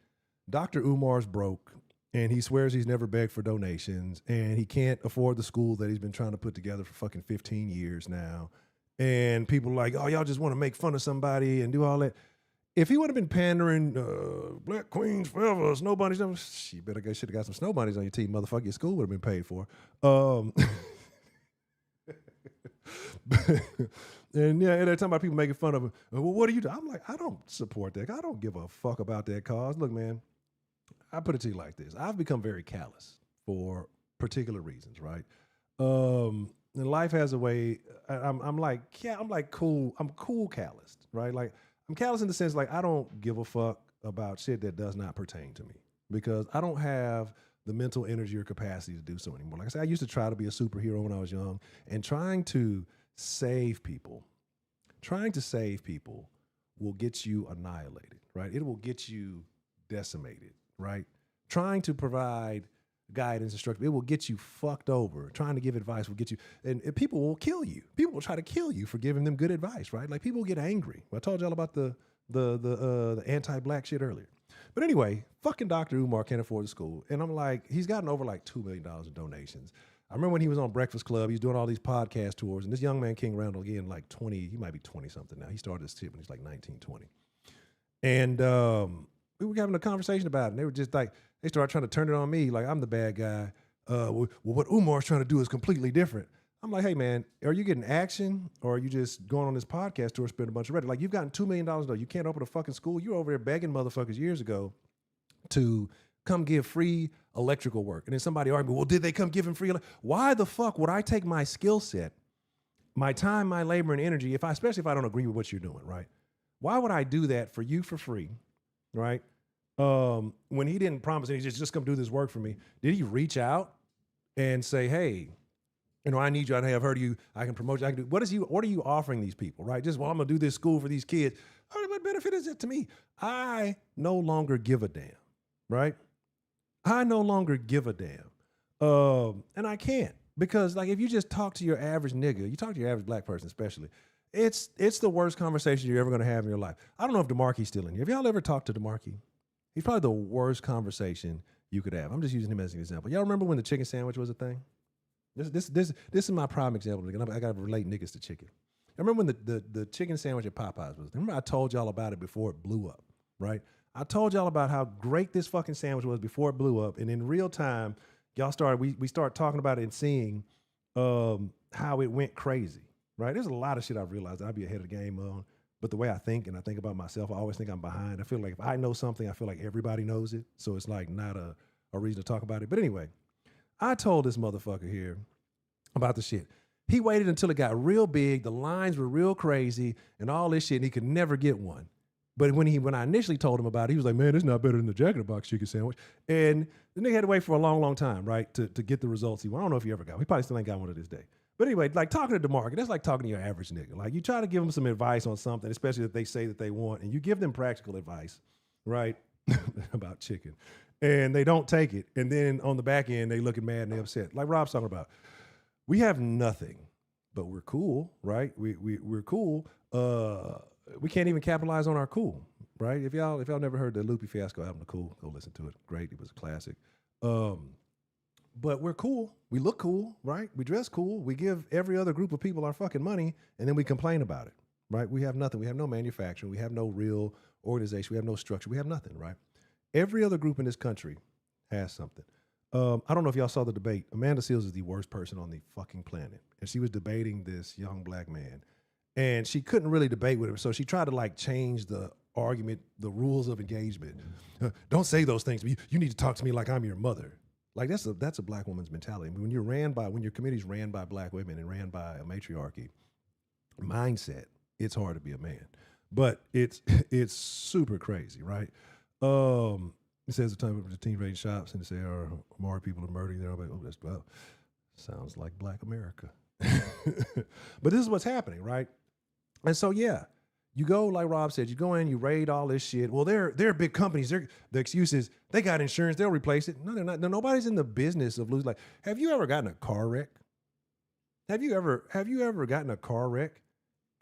Dr. Umar's broke, and he swears he's never begged for donations, and he can't afford the school that he's been trying to put together for fucking 15 years now. And people are like, oh, y'all just want to make fun of somebody and do all that. If he would have been pandering, black queens forever, snow bunnies, you better get should have got some snow bunnies on your team, motherfucker. Your school would have been paid for. And yeah, and they're talking about people making fun of him. Well, what do you do? I'm like, I don't support that. I don't give a fuck about that cause. Look, man, I put it to you like this. I've become very callous for particular reasons, right? And life has a way. I'm like cool. I'm cool calloused, right? Like I'm callous in the sense like I don't give a fuck about shit that does not pertain to me because I don't have the mental energy or capacity to do so anymore. Like I said, I used to try to be a superhero when I was young, and trying to save people will get you annihilated, right? It will get you decimated, right? Trying to provide guidance, instruction, it will get you fucked over. Trying to give advice will get you, and people will kill you. People will try to kill you for giving them good advice, right? Like people get angry. I told y'all about the anti-black shit earlier. But anyway, fucking Dr. Umar can't afford the school. And I'm like, he's gotten over like $2 million in donations. I remember when he was on Breakfast Club, he was doing all these podcast tours, and this young man, King Randall, again, like 20, he might be 20 something now. He started this shit when he's like 19, 20. And we were having a conversation about it, and they were just like, they started trying to turn it on me like I'm the bad guy. Well, what Umar's trying to do is completely different. I'm like, hey, man, are you getting action, or are you just going on this podcast tour, spending a bunch of rhetoric? Like, you've gotten $2 million, though. You can't open a fucking school. You were over there begging motherfuckers years ago to come give free electrical work. And then somebody argued, well, did they come give him free? Why the fuck would I take my skill set, my time, my labor, and energy, especially if I don't agree with what you're doing, right? Why would I do that for you for free, right? When he didn't promise anything, just come do this work for me. Did he reach out and say, hey, I need you. I've heard of you. I can promote you. I can do. What are you offering these people, right? Just, well, I'm going to do this school for these kids. What benefit is it to me? I no longer give a damn, right? I no longer give a damn. And I can't, because like if you just talk to your average nigga, you talk to your average black person especially, it's the worst conversation you're ever going to have in your life. I don't know if DeMarque's still in here. Have y'all ever talked to DeMarque? He's probably the worst conversation you could have. I'm just using him as an example. Y'all remember when the chicken sandwich was a thing? This is my prime example. I got to relate niggas to chicken. I remember when the chicken sandwich at Popeyes was. Remember I told y'all about it before it blew up, right? I told y'all about how great this fucking sandwich was before it blew up, and in real time, we started talking about it and seeing how it went crazy, right? There's a lot of shit I've realized I'd be ahead of the game on, but the way I think and I think about myself, I always think I'm behind. I feel like if I know something, I feel like everybody knows it, so it's like not a reason to talk about it. But anyway, I told this motherfucker here about the shit. He waited until it got real big, the lines were real crazy, and all this shit, and he could never get one. But when I initially told him about it, he was like, man, it's not better than the Jack in the Box chicken sandwich. And the nigga had to wait for a long, long time, right, to get the results he wanted. I don't know if he ever got one. He probably still ain't got one to this day. But anyway, like talking to DeMarco, that's like talking to your average nigga. Like you try to give them some advice on something, especially that they say that they want, and you give them practical advice, right, about chicken. And they don't take it. And then on the back end, they looking mad and they upset. Like Rob's talking about. We have nothing, but we're cool, right? We're cool. We can't even capitalize on our cool, right? If y'all never heard the Lupe Fiasco album, The Cool, go listen to it. Great, it was a classic. But we're cool. We look cool, right? We dress cool. We give every other group of people our fucking money, and then we complain about it, right? We have nothing. We have no manufacturing. We have no real organization. We have no structure. We have nothing, right? Every other group in this country has something. I don't know if y'all saw the debate. Amanda Seales is the worst person on the fucking planet. And she was debating this young black man. And she couldn't really debate with him. So she tried to like change the argument, the rules of engagement. Don't say those things. You need to talk to me like I'm your mother. Like that's a black woman's mentality. When your committee's ran by black women and ran by a matriarchy mindset, it's hard to be a man. But it's super crazy, right? It says the time of the teen raiding shops and they say, more people are murdering there. I'm like, well, sounds like Black America. But this is what's happening, right? And so, yeah, you go, like Rob said, you go in, you raid all this shit. Well, they're big companies. The excuse is they got insurance, they'll replace it. No, they're not. No, nobody's in the business of losing. Like, have you ever gotten a car wreck? Have you ever gotten a car wreck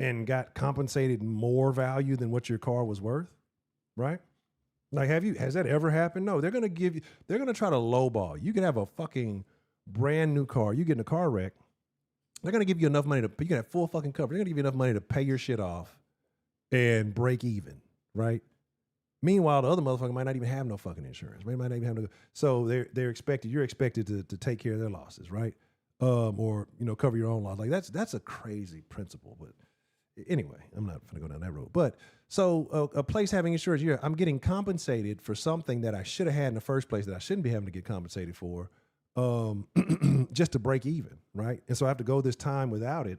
and got compensated more value than what your car was worth? Right? Like, has that ever happened? No, they're going to try to lowball. You can have a fucking brand new car. You get in a car wreck. They're going to give you enough money you can have full fucking coverage. They're going to give you enough money to pay your shit off and break even, right? Meanwhile, the other motherfucker might not even have no fucking insurance. They might not even have no. So you're expected to take care of their losses, right? Or, cover your own loss. Like that's a crazy principle, but anyway, I'm not going to go down that road. But so a place having insurance, I'm getting compensated for something that I should have had in the first place that I shouldn't be having to get compensated for, just to break even, right? And so I have to go this time without it,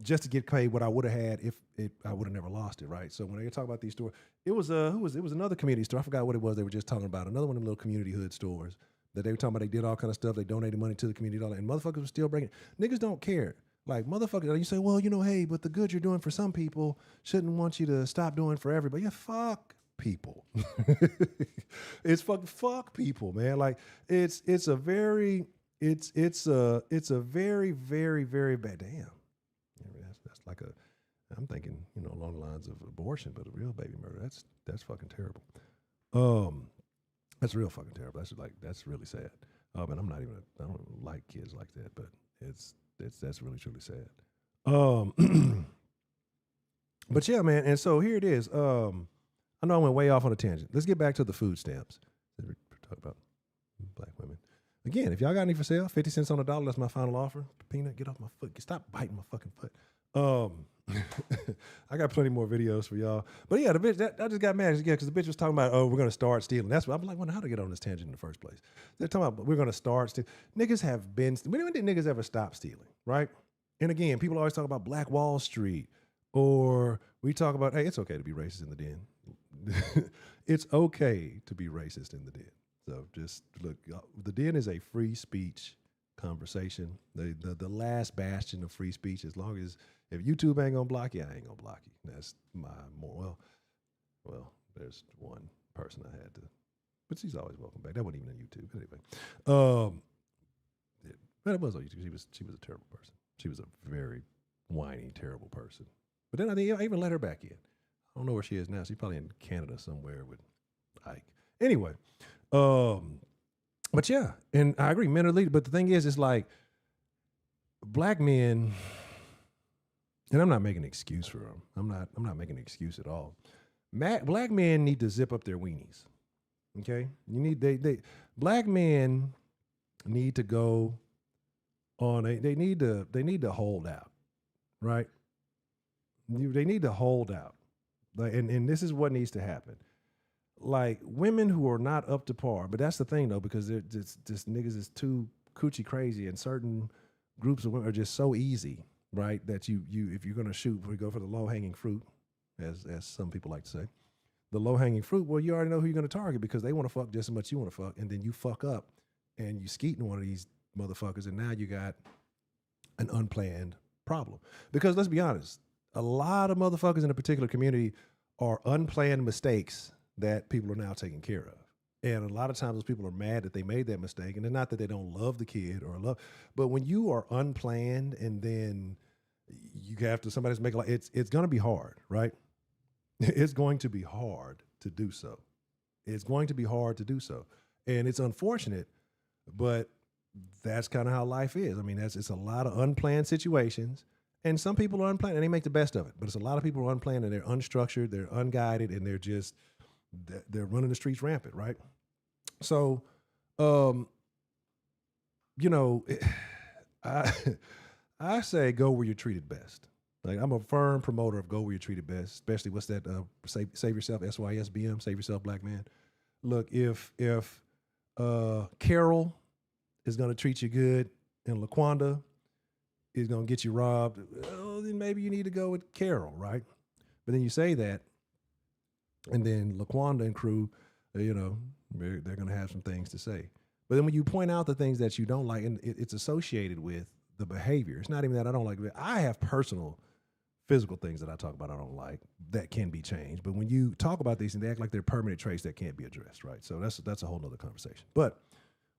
just to get paid what I would have had if I would have never lost it, right? So when I talk about these stores, it was another community store. I forgot what it was. They were just talking about another one of them little community hood stores that they were talking about. They did all kind of stuff. They donated money to the community, and motherfuckers were still breaking. Niggas don't care. Like, motherfucker, you say, well, hey, but the good you're doing for some people shouldn't want you to stop doing for everybody. Yeah, fuck people. It's fuck people, man. Like, it's a very, very, very bad. Damn. That's like I'm thinking, along the lines of abortion, but a real baby murder. That's fucking terrible. That's real fucking terrible. That's really sad. And I don't like kids like that, but that's really truly sad. But yeah, man. And so here it is. I know I went way off on a tangent. Let's get back to the food stamps. We're talking about black women. Again, if y'all got any for sale, 50 cents on the dollar, that's my final offer. Peanut, get off my foot. Stop biting my fucking foot. I got plenty more videos for y'all. But yeah, the bitch, I just got mad because the bitch was talking about, we're going to start stealing. That's what I'm like, how to get on this tangent in the first place? They're talking about, we're going to start stealing. Niggas have been, when did niggas ever stop stealing, right? And again, people always talk about Black Wall Street, or we talk about, hey, it's okay to be racist in the den. It's okay to be racist in the den. So just look, the den is a free speech conversation. The last bastion of free speech. As long as if YouTube ain't gonna block you, I ain't gonna block you. That's my more well. There's one person I had to, but she's always welcome back. That wasn't even on YouTube anyway. But it was on YouTube. She was a terrible person. She was a very whiny, terrible person. But then I even let her back in. I don't know where she is now. She's probably in Canada somewhere with Ike. Anyway, but yeah, and I agree, men are leaders. But the thing is, it's like black men, and I'm not making an excuse for them. I'm not making an excuse at all. Black men need to zip up their weenies. Okay, black men need to go on they need to hold out, right? They need to hold out, like, and this is what needs to happen. Like, women who are not up to par, but that's the thing though, because they're just niggas is too coochie crazy, and certain groups of women are just so easy, right? That you if you're gonna shoot, we go for the low hanging fruit, as some people like to say. The low hanging fruit, well, you already know who you're gonna target because they want to fuck just as much you want to fuck, and then you fuck up and you skeet in one of these motherfuckers, and now you got an unplanned problem. Because let's be honest, a lot of motherfuckers in a particular community are unplanned mistakes that people are now taking care of. And a lot of times those people are mad that they made that mistake. And it's not that they don't love the kid or love, but when you are unplanned and then you have to, somebody's making like, it's going to be hard, right? It's going to be hard to do so. It's going to be hard to do so. And it's unfortunate, but that's kind of how life is. I mean, it's a lot of unplanned situations, and some people are unplanned and they make the best of it. But it's a lot of people who are unplanned and they're unstructured, they're unguided, and they're running the streets rampant, right? So, you know, I say go where you're treated best. Like, I'm a firm promoter of go where you're treated best, especially what's that? Save yourself, SYSBM, save yourself, black man. Look, if Carol is going to treat you good and LaQuanda is going to get you robbed, well, then maybe you need to go with Carol, right? But then you say that, and then LaQuanda and crew, you know, they're going to have some things to say. But then when you point out the things that you don't like, and it's associated with the behavior, it's not even that I don't like it. I have personal physical things that I talk about I don't like that can be changed. But when you talk about these, and they act like they're permanent traits that can't be addressed, right? So that's a whole nother conversation. But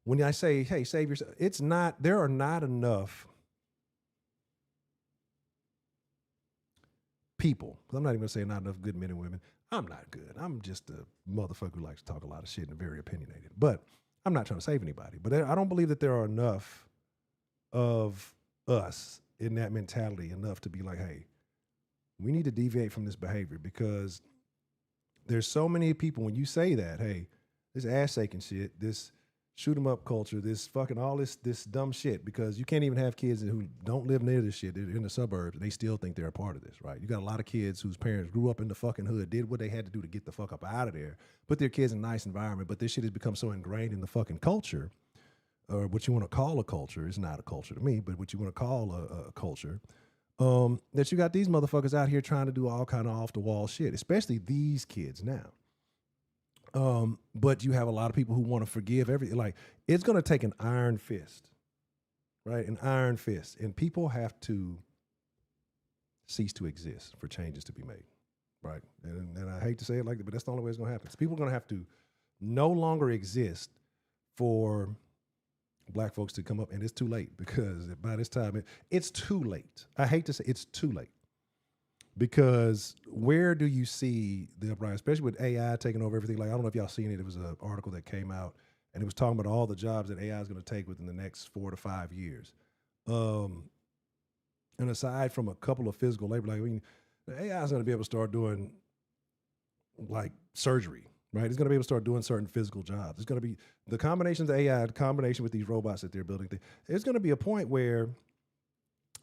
when I say, hey, save yourself, it's not, there are not enough people, I'm not even gonna say not enough good men and women. I'm not good. I'm just a motherfucker who likes to talk a lot of shit and very opinionated. But I'm not trying to save anybody. But I don't believe that there are enough of us in that mentality enough to be like, hey, we need to deviate from this behavior, because there's so many people, when you say that, hey, this ass shaking shit, this shoot 'em up culture, this fucking all this dumb shit, because you can't even have kids who don't live near this shit. They're in the suburbs and they still think they're a part of this, right? You got a lot of kids whose parents grew up in the fucking hood, did what they had to do to get the fuck up out of there, put their kids in a nice environment, but this shit has become so ingrained in the fucking culture, or what you want to call a culture. It's not a culture to me, but what you want to call a culture, that you got these motherfuckers out here trying to do all kind of off the wall shit, especially these kids now. But you have a lot of people who want to forgive everything. Like, it's going to take an iron fist, right? An iron fist. And people have to cease to exist for changes to be made, right? And I hate to say it like that, but that's the only way it's going to happen. So people are going to have to no longer exist for black folks to come up, and it's too late, because by this time, it's too late. I hate to say it's too late. Because where do you see the uprising, especially with AI taking over everything? Like, I don't know if y'all seen it. It was an article that came out, and it was talking about all the jobs that AI is going to take within the next 4 to 5 years. And aside from a couple of physical labor, like, I mean, the AI is going to be able to start doing like surgery, right? It's going to be able to start doing certain physical jobs. It's going to be the combinations of AI, the combination with these robots that they're building. It's going to be a point where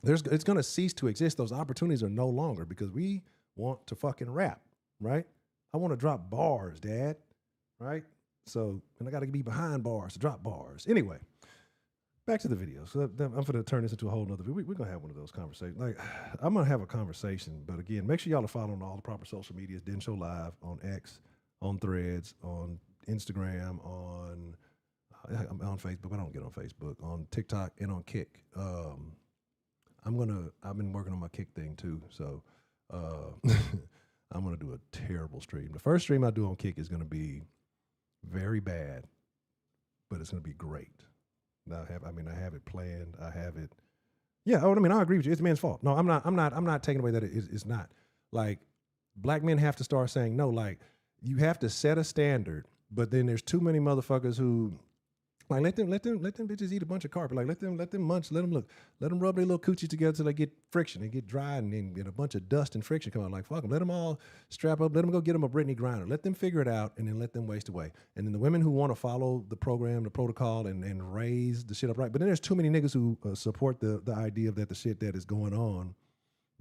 it's going to cease to exist. Those opportunities are no longer, because we want to fucking rap, right? I want to drop bars, Dad, right? So, and I got to be behind bars to drop bars. Anyway, back to the video. So I'm going to turn this into a whole nother video. We're going to have one of those conversations. Like, I'm going to have a conversation, but again, make sure y'all are following all the proper social medias. Den Show Live on X, on Threads, on Instagram, on Facebook. I don't get on Facebook, on TikTok, and on Kick. I've been working on my Kick thing too, so I'm gonna do a terrible stream. The first stream I do on Kick is gonna be very bad, but it's gonna be great. I have it planned. I have it. Yeah. Oh, I mean, I agree with you. It's the man's fault. No, I'm not taking away that it's not. Like, black men have to start saying no. Like, you have to set a standard, but then there's too many motherfuckers who Like let them bitches eat a bunch of carpet. Like let them munch, let them rub their little coochies together till they get friction and get dry and get a bunch of dust and friction come out. Like fuck them, let them all strap up, let them go get them a Britney Griner. Let them figure it out and then let them waste away. And then the women who want to follow the program, the protocol, and raise the shit up right. But then there's too many niggas who support the idea of that the shit that is going on.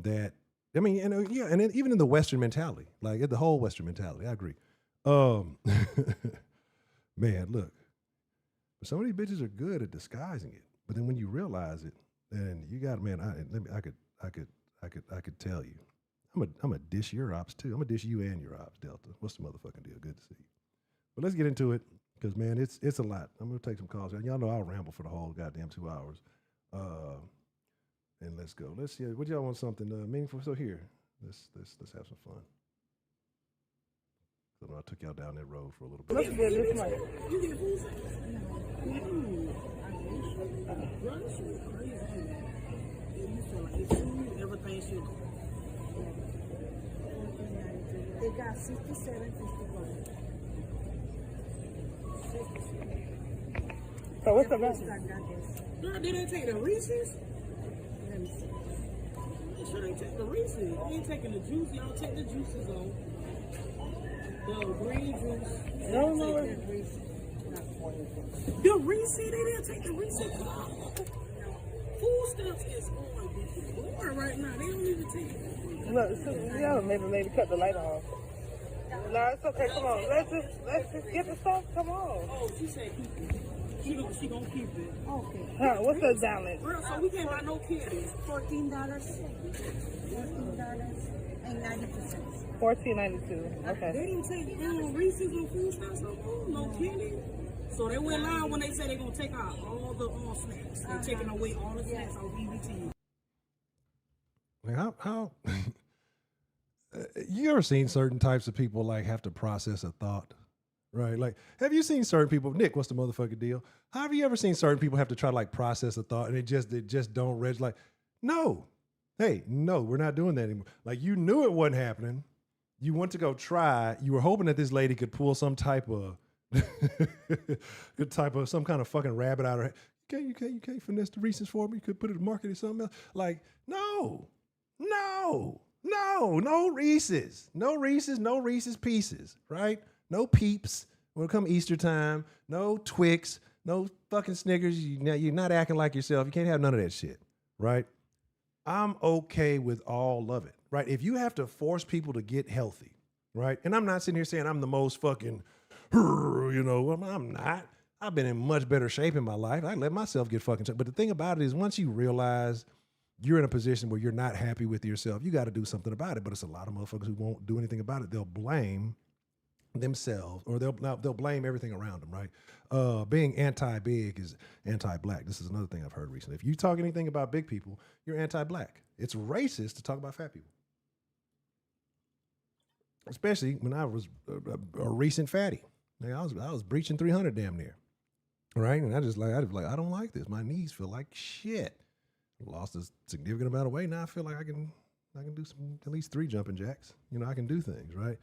That I mean, and then even in the Western mentality, like the whole Western mentality, I agree. Man, look. Some of these bitches are good at disguising it, but then when you realize it, then you got man. I could tell you, I'm a dish your ops too. I'm a dish you and your ops, Delta. What's the motherfucking deal? Good to see you. But let's get into it because man, it's a lot. I'm gonna take some calls. Y'all know I'll ramble for the whole goddamn 2 hours. And let's go. Let's see. What y'all want something meaningful? So here, let's have some fun. So I took y'all down that road for a little bit. Let's get this money. They got 67.51. So what's the rest? Girl, they didn't take the Reese's? Let me see. They sure they take the Reese's. They ain't taking the juice. Y'all take the juices on. The green juice. No. The Reese's, they didn't take the Reese's. Food stamps is on right now. They don't even take it. Look, maybe the lady cut the light off. No, it's okay. Come on, let's just get the stuff. Come on. Oh, she said keep it. She gonna keep it. Okay. Huh, what's the balance? Girl, so we can't buy no candy. $14.90. $14.92. Okay. They didn't take Reese's or food stamps no candy. So they went live when they said they're gonna take out all the snacks. They're taking away all the snacks on EBT. Like how you ever seen certain types of people like have to process a thought, right? Like, have you seen certain people? Nick, what's the motherfucking deal? How have you ever seen certain people have to try to like process a thought and it just don't register? Like, no, hey, no, we're not doing that anymore. Like, you knew it wasn't happening. You went to go try. You were hoping that this lady could pull some type of some kind of fucking rabbit out of her. You can't finesse the Reese's for me. You could put it in market or something else. Like, no Reese's. No Reese's Pieces, right? No Peeps when it come Easter time. No Twix. No fucking Snickers. You're not acting like yourself. You can't have none of that shit, right? I'm okay with all of it, right? If you have to force people to get healthy, right? And I'm not sitting here saying I'm the most fucking, I'm not. I've been in much better shape in my life. I let myself get fucking sick. But the thing about it is once you realize you're in a position where you're not happy with yourself, you got to do something about it. But it's a lot of motherfuckers who won't do anything about it. They'll blame themselves or they'll blame everything around them, right? Being anti-big is anti-black. This is another thing I've heard recently. If you talk anything about big people, you're anti-black. It's racist to talk about fat people. Especially when I was a recent fatty. Like I was breaching 300 damn near. Right? And I don't like this. My knees feel like shit. Lost a significant amount of weight. Now I feel like I can do at least 3 jumping jacks. I can do things, right?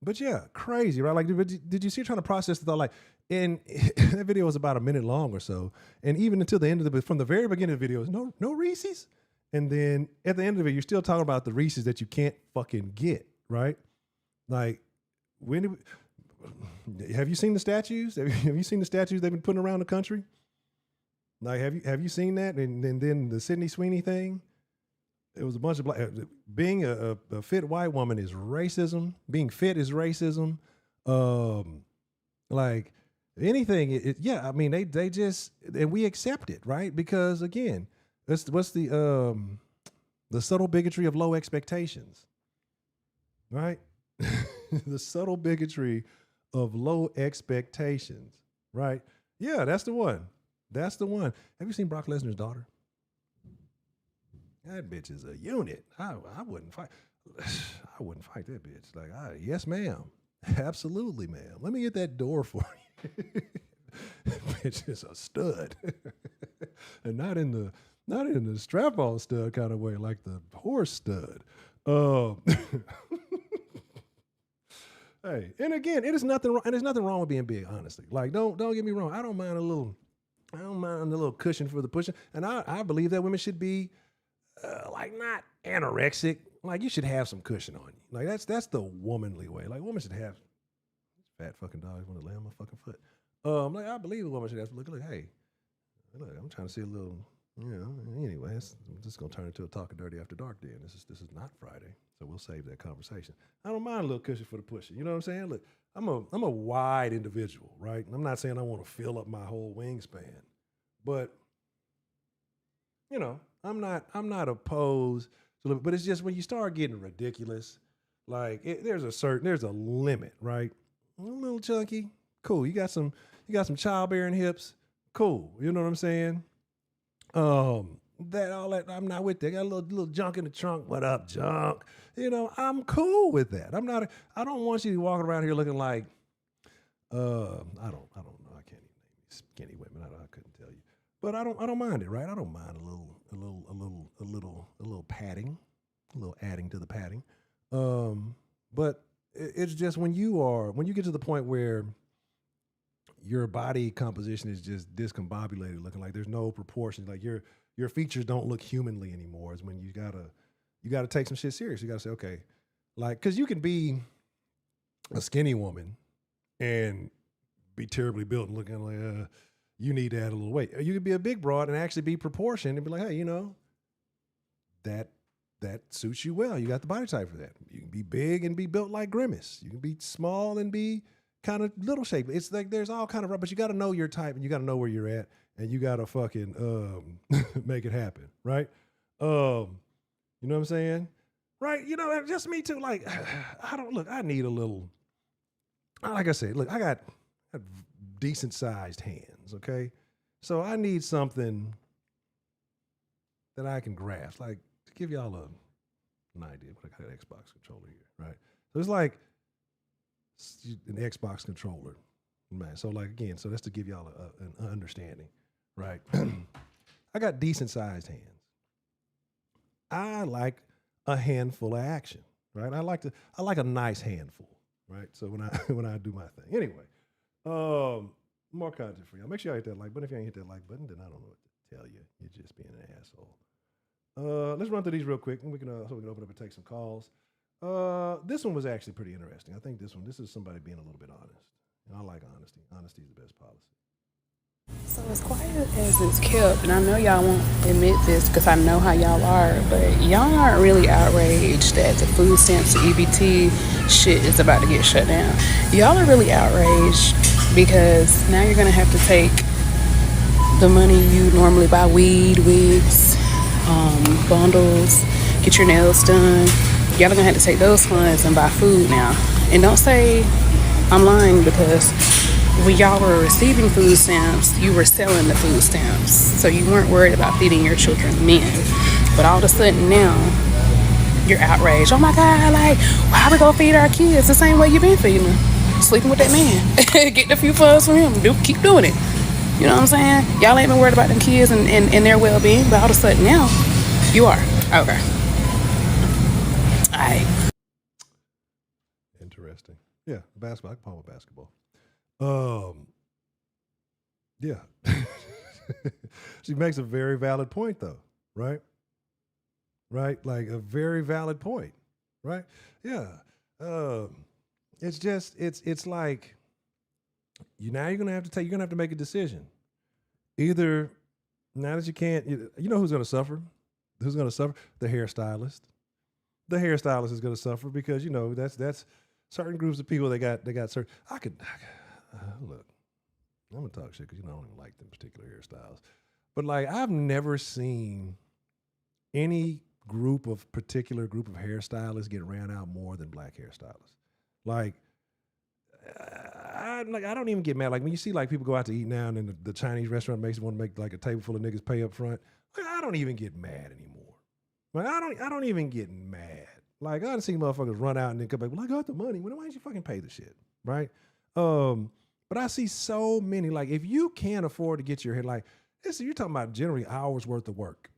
But yeah, crazy, right? Like, did you see her trying to process the thought? Like, and that video was about a minute long or so. And even until the end of from the very beginning of the video, no Reese's. And then at the end of it, you're still talking about the Reese's that you can't fucking get, right? Like, have you seen the statues? Have you seen the statues they've been putting around the country? Like, have you seen that? And then the Sydney Sweeney thing. It was a bunch of black. Being a fit white woman is racism. Being fit is racism. Like anything. I mean, they just, and we accept it, right? Because again, what's the subtle bigotry of low expectations, right? The subtle bigotry of low expectations, right? Yeah, that's the one. That's the one. Have you seen Brock Lesnar's daughter? That bitch is a unit. I wouldn't fight. I wouldn't fight that bitch. Like, yes, ma'am. Absolutely, ma'am. Let me get that door for you. Bitch is a stud. And not in the strap-on stud kind of way, like the horse stud. Hey, and again, it is nothing wrong, and there's nothing wrong with being big, honestly. Like, don't get me wrong. I don't mind a little cushion for the pushing. And I believe that women should be like not anorexic. Like you should have some cushion on you. Like that's the womanly way. Like women should have fat fucking dogs want to lay on my fucking foot. Like I believe a woman should have to look, hey, look, I'm trying to see a little, anyway, this is gonna turn into a talking dirty after dark then. This is not Friday. So we'll save that conversation. I don't mind a little cushion for the pushing. You know what I'm saying? Look, I'm a wide individual, right? I'm not saying I want to fill up my whole wingspan, but I'm not opposed to it. But it's just when you start getting ridiculous, like there's a limit, right? A little chunky, cool. You got some childbearing hips, cool. You know what I'm saying? That I'm not with that. Got a little junk in the trunk. What up, junk? I'm cool with that. I don't want you walking around here looking like I don't know. I can't even name skinny women. I couldn't tell you. But I don't mind it, right? I don't mind a little padding, a little adding to the padding. But it's just when you get to the point where your body composition is just discombobulated, looking like there's no proportion, like your features don't look humanly anymore, is when you gotta take some shit serious. You gotta say, okay, like, cause you can be a skinny woman and be terribly built and looking like you need to add a little weight. Or you could be a big broad and actually be proportioned and be like, hey, that suits you well. You got the body type for that. You can be big and be built like Grimace. You can be small and be kind of little shape. It's like there's all kind of, but you got to know your type and you got to know where you're at and you got to fucking make it happen, right? You know what I'm saying? Right? Just me too. Like, I need a little, like I said, look, I got decent sized hands, okay? So I need something that I can grasp. Like, to give y'all an idea, I got an Xbox controller here, right? So it's like an Xbox controller, man. So like, again, so that's to give y'all an understanding, right? I got decent sized hands. I like a handful of action, right? I like a nice handful, right? So when I do my thing. Anyway, more content for y'all. Make sure y'all hit that like button. If you ain't hit that like button, then I don't know what to tell you. You're just being an asshole. Let's run through these real quick, and we can open up and take some calls. This one was actually pretty interesting. I think this is somebody being a little bit honest. And I like honesty. Honesty is the best policy. So as quiet as it's kept, and I know y'all won't admit this because I know how y'all are, but y'all aren't really outraged that the food stamps or EBT shit is about to get shut down. Y'all are really outraged because now you're going to have to take the money you normally buy weed, wigs, bundles, get your nails done. Y'all are going to have to take those funds and buy food now. And don't say I'm lying, because when y'all were receiving food stamps, you were selling the food stamps. So you weren't worried about feeding your children then. But all of a sudden now, you're outraged. Oh my God, like, why we gonna feed our kids the same way you've been feeding them? Sleeping with that man. Getting a few funds from him. Keep doing it. You know what I'm saying? Y'all ain't been worried about them kids and their well-being, but all of a sudden now, you are. Okay. All right. Interesting. Yeah, basketball. I can palm with basketball. Yeah. She makes a very valid point, though, right? Right? Like a very valid point, right? Yeah. It's just, it's like, you're gonna have to make a decision. Either, now that you can't, you know who's gonna suffer? Who's gonna suffer? The hairstylist. The hairstylist is gonna suffer because, that's certain groups of people that got certain, look, I'm gonna talk shit because I don't even like them particular hairstyles. But like, I've never seen any particular group of hairstylists get ran out more than black hairstylists. Like, I don't even get mad. Like when you see like people go out to eat now and then the Chinese restaurant makes you want to make like a table full of niggas pay up front. Like, I don't even get mad anymore. Like I don't even get mad. Like I see motherfuckers run out and then come back. Well, I got the money. Well, why don't you fucking pay the shit, right? But I see so many, like, if you can't afford to get your hair, like, listen, you're talking about generally hours worth of work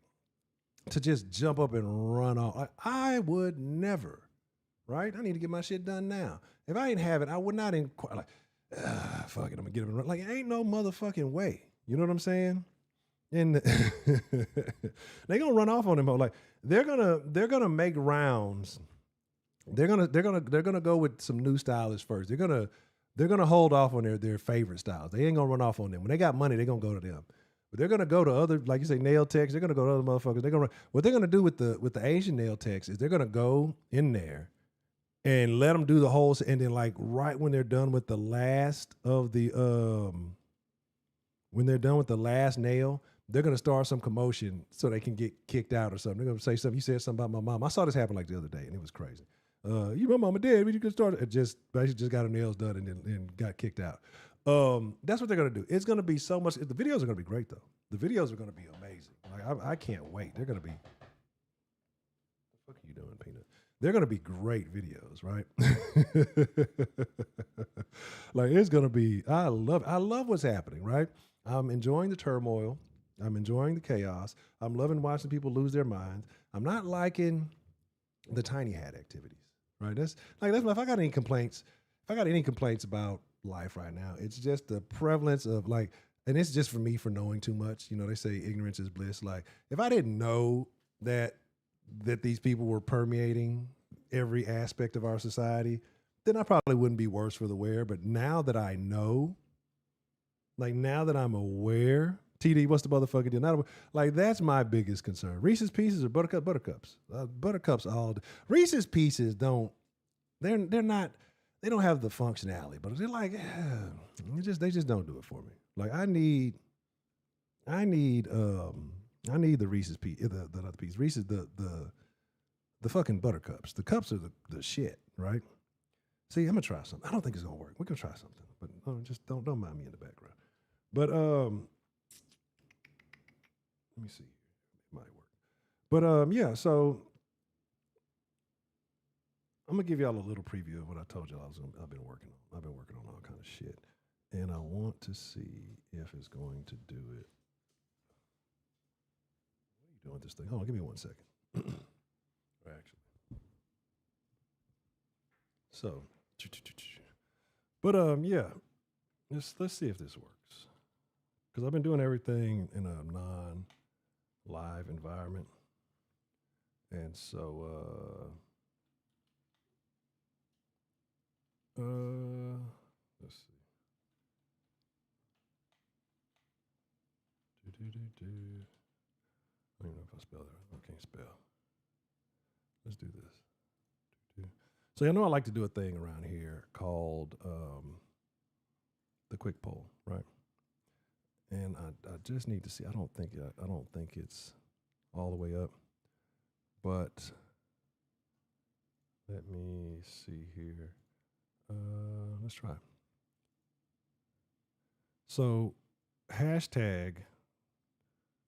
to just jump up and run off. I would never, right? I need to get my shit done now. If I didn't have it, I would not inquire. Like, fuck it, I'm gonna get him. Like, ain't no motherfucking way. You know what I'm saying? And they gonna run off on him. Like they're gonna make rounds. They're gonna go with some new stylists first. They're gonna hold off on their favorite styles. They ain't gonna run off on them. When they got money, they're gonna go to them. But they're gonna go to other, like you say, nail techs. They're gonna go to other motherfuckers. What they're gonna do with the Asian nail techs is they're gonna go in there and let them do the whole, and then like right when they're done with the last of the when they're done with the last nail, they're gonna start some commotion so they can get kicked out or something. They're gonna say something. You said something about my mom. I saw this happen like the other day, and it was crazy. You, my mama dead. You could start. It just basically just got her nails done and got kicked out. That's what they're gonna do. It's gonna be so much. The videos are gonna be great though. The videos are gonna be amazing. Like I can't wait. They're gonna be. What the fuck are you doing, Peanut? They're gonna be great videos, right? Like it's gonna be. I love what's happening, right? I'm enjoying the turmoil. I'm enjoying the chaos. I'm loving watching people lose their minds. I'm not liking the tiny hat activities, right? That's if I got any complaints about life right now, it's just the prevalence of like, and it's just for me for knowing too much. You know, they say ignorance is bliss. Like if I didn't know that these people were permeating every aspect of our society, then I probably wouldn't be worse for the wear. But now that I know, like now that I'm aware, TD, what's the motherfucking deal? Not like that's my biggest concern. Reese's Pieces or Buttercups? Buttercups all. Reese's Pieces don't. They're not. They don't have the functionality, but they're like, they just don't do it for me. Like I need the Reese's piece, the other piece. Reese's the fucking Buttercups. The cups are the shit, right? See, I'm gonna try something. I don't think it's gonna work. We're gonna try something, but just don't mind me in the background. But let me see. It might work. But yeah, so I'm gonna give y'all a little preview of what I told y'all I've been working on. I've been working on all kind of shit. And I want to see if it's going to do it. What are you doing with this thing? Hold on, give me 1 second. Actually. So, but yeah, let's see if this works. Because I've been doing everything in a non-live environment. And so, let's see. I don't even know if I spell that. I can't spell. Let's do this. So I know I like to do a thing around here called the quick poll, right? And I just need to see. I don't think it's all the way up, but let me see here. Let's try. So hashtag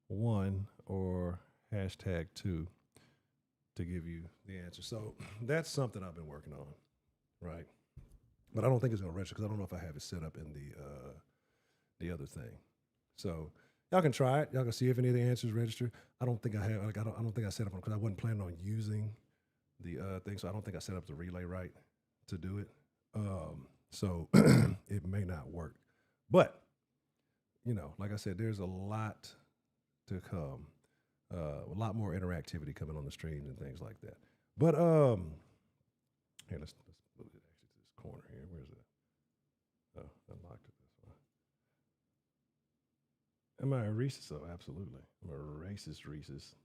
1 or hashtag 2 to give you the answer. So that's something I've been working on, right? But I don't think it's gonna register because I don't know if I have it set up in the other thing. So y'all can try it. Y'all can see if any of the answers register. I don't think I have. Like I don't think I set up because I wasn't planning on using the thing. So I don't think I set up the relay right to do it. So it may not work. But you know, like I said, there's a lot to come. A lot more interactivity coming on the streams and things like that. But here, let's move it actually to this corner here. Where's it? Oh, unlocked it this one. Am I a Reese's? Oh, absolutely. I'm a racist Reese's.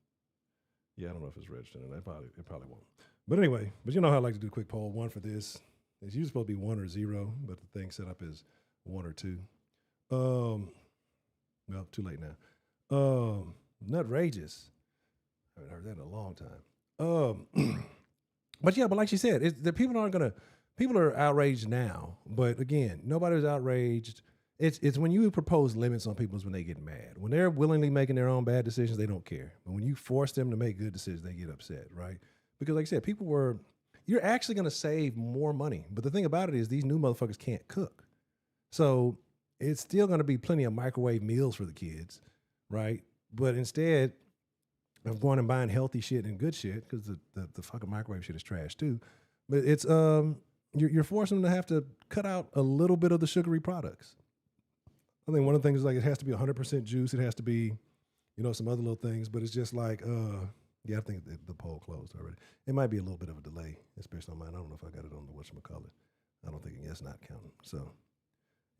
Yeah, I don't know if it's registered. It probably won't. But anyway, but you know how I like to do a quick poll. 1 for this. It's usually supposed to be 1 or 0, but the thing set up is 1 or 2. Well, too late now. Nutrageous. I haven't heard that in a long time. But yeah, but like she said, the people are outraged now. But again, nobody's outraged. It's when you propose limits on people is when they get mad. When they're willingly making their own bad decisions, they don't care. But when you force them to make good decisions, they get upset, right? Because like I said, you're actually going to save more money. But the thing about it is these new motherfuckers can't cook. So it's still going to be plenty of microwave meals for the kids, right? But instead of going and buying healthy shit and good shit, because the fucking microwave shit is trash too. But it's you're forcing them to have to cut out a little bit of the sugary products. I think one of the things is like it has to be 100% juice. It has to be, some other little things. But it's just like, I think the poll closed already. It might be a little bit of a delay, especially on mine. I don't know if I got it on the whatchamacallit. I don't think it's not counting. So,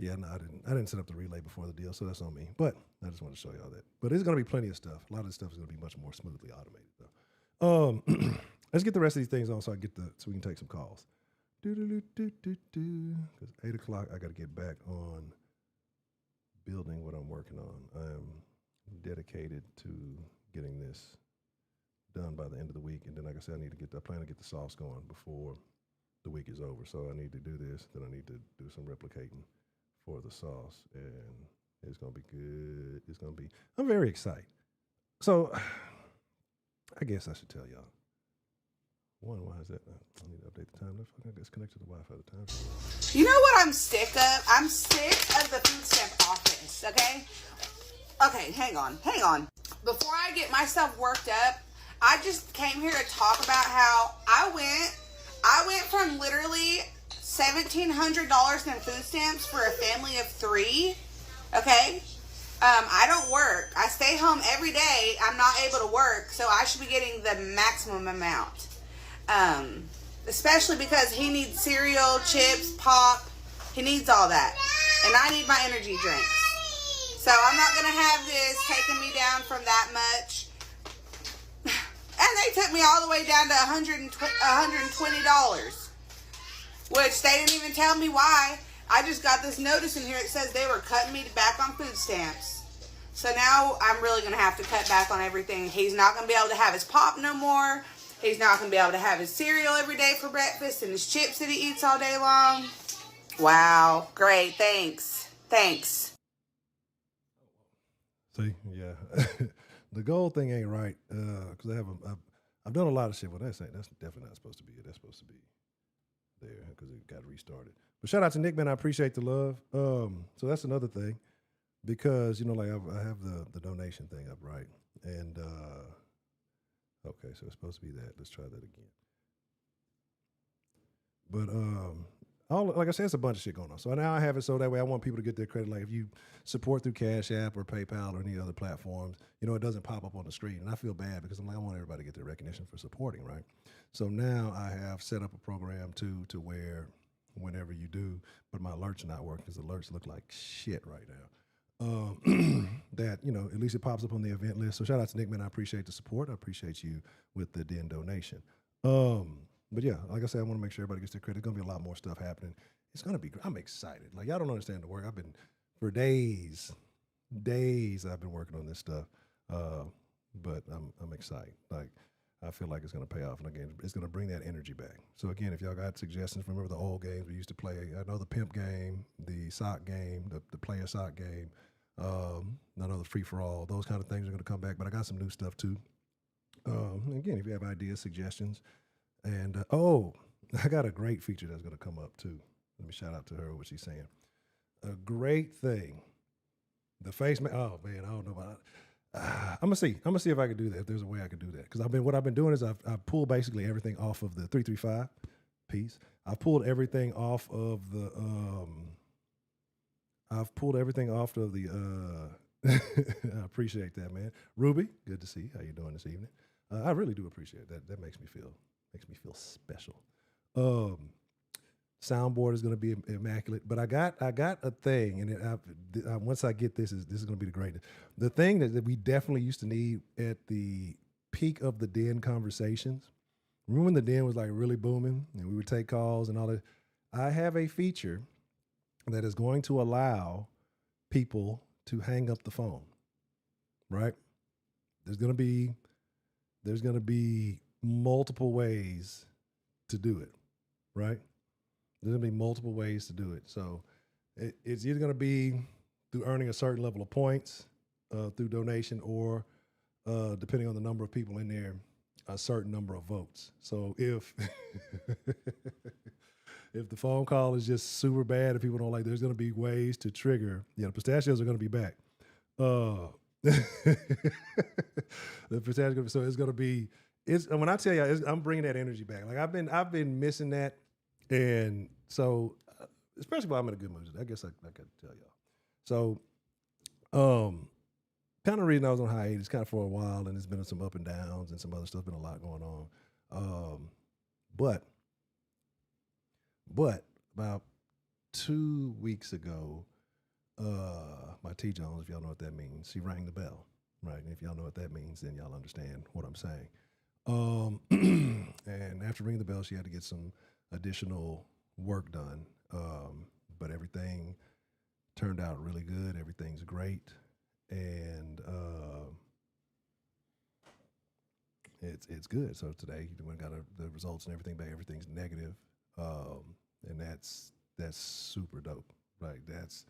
yeah, no, I didn't set up the relay before the deal, so that's on me. But I just want to show y'all that. But there's going to be plenty of stuff. A lot of this stuff is going to be much more smoothly automated, though. Let's get the rest of these things on so we can take some calls. Because 8 o'clock, I got to get back on building what I'm working on. I'm dedicated to getting this done by the end of the week, and then like I said, I plan to get the sauce going before the week is over. So I need to do this, then I need to do some replicating for the sauce, and it's gonna be good. I'm very excited. So I guess I should tell y'all. One, why is that? I need to update the time. Let's fucking disconnect to the Wi-Fi. The time. You know what I'm sick of? I'm sick of the food stamp office, okay? Okay, hang on. Before I get myself worked up, I just came here to talk about how I went from literally $1,700 in food stamps for a family of 3, okay? I don't work. I stay home every day. I'm not able to work, so I should be getting the maximum amount. Especially because he needs cereal, chips, pop. He needs all that. And I need my energy drinks. So I'm not going to have this taking me down from that much. And they took me all the way down to $120. Which they didn't even tell me why. I just got this notice in here. It says they were cutting me back on food stamps. So now I'm really going to have to cut back on everything. He's not going to be able to have his pop no more. He's not going to be able to have his cereal every day for breakfast and his chips that he eats all day long. Wow. Great. Thanks. See, yeah. The gold thing ain't right because I've done a lot of shit. Well, that's definitely not supposed to be it. That's supposed to be there because it got restarted. But shout out to Nick, man. I appreciate the love. So that's another thing because, like I have the donation thing up, right? And, okay, so it's supposed to be that. Let's try that again. But like I said, it's a bunch of shit going on. So now I have it so that way I want people to get their credit. Like if you support through Cash App or PayPal or any other platforms, it doesn't pop up on the screen. And I feel bad because I want everybody to get their recognition for supporting, right? So now I have set up a program too to where whenever you do, but my alerts are not working because the alerts look like shit right now. That, at least it pops up on the event list. So shout out to Nick, man. I appreciate the support. I appreciate you with the den donation. But yeah, like I said, I want to make sure everybody gets their credit. There's going to be a lot more stuff happening. It's going to be, I'm excited. Like y'all don't understand the work. I've been, for days I've been working on this stuff. But I'm excited. Like I feel like it's going to pay off. And again, it's going to bring that energy back. So again, if y'all got suggestions, remember the old games we used to play. I know the pimp game, the sock game, the player sock game. I know the free for all, those kind of things are going to come back, but I got some new stuff too. Again, if you have ideas, suggestions, and I got a great feature that's going to come up too. Let me shout out to her what she's saying. A great thing, the face mask. Oh man, I don't know about. I'm gonna see if I can do that. If there's a way I can do that, because what I've been doing is I've pulled basically everything off of the 335 piece. I've pulled everything off of the. I appreciate that, man. Ruby, good to see you. How you doing this evening? I really do appreciate that. That makes me feel special. Soundboard is going to be immaculate, but I got a thing, and once I get this is going to be the greatest. The thing that we definitely used to need at the peak of the den conversations. Remember when the den was like really booming, and we would take calls and all that. I have a feature that is going to allow people to hang up the phone, right? There's going to be multiple ways to do it, right? There's going to be multiple ways to do it. So it's either going to be through earning a certain level of points, through donation, or depending on the number of people in there, a certain number of votes. So if if the phone call is just super bad, if people don't like, there's going to be ways to trigger. Yeah, the pistachios are going to be back. The pistachios, so it's going to be. When I tell you, I'm bringing that energy back. Like I've been missing that, And so, especially while I'm in a good mood, I guess I could tell y'all. So, kind of reason I was on hiatus kind of for a while, and there's been some up and downs and some other stuff. Been a lot going on. But about 2 weeks ago, my T Jones, if y'all know what that means, she rang the bell, right? And if y'all know what that means, then y'all understand what I'm saying. And after ringing the bell, she had to get some additional work done. But everything turned out really good. Everything's great. And it's good. So today, we got the results and everything back. Everything's negative. And that's super dope. Like, that's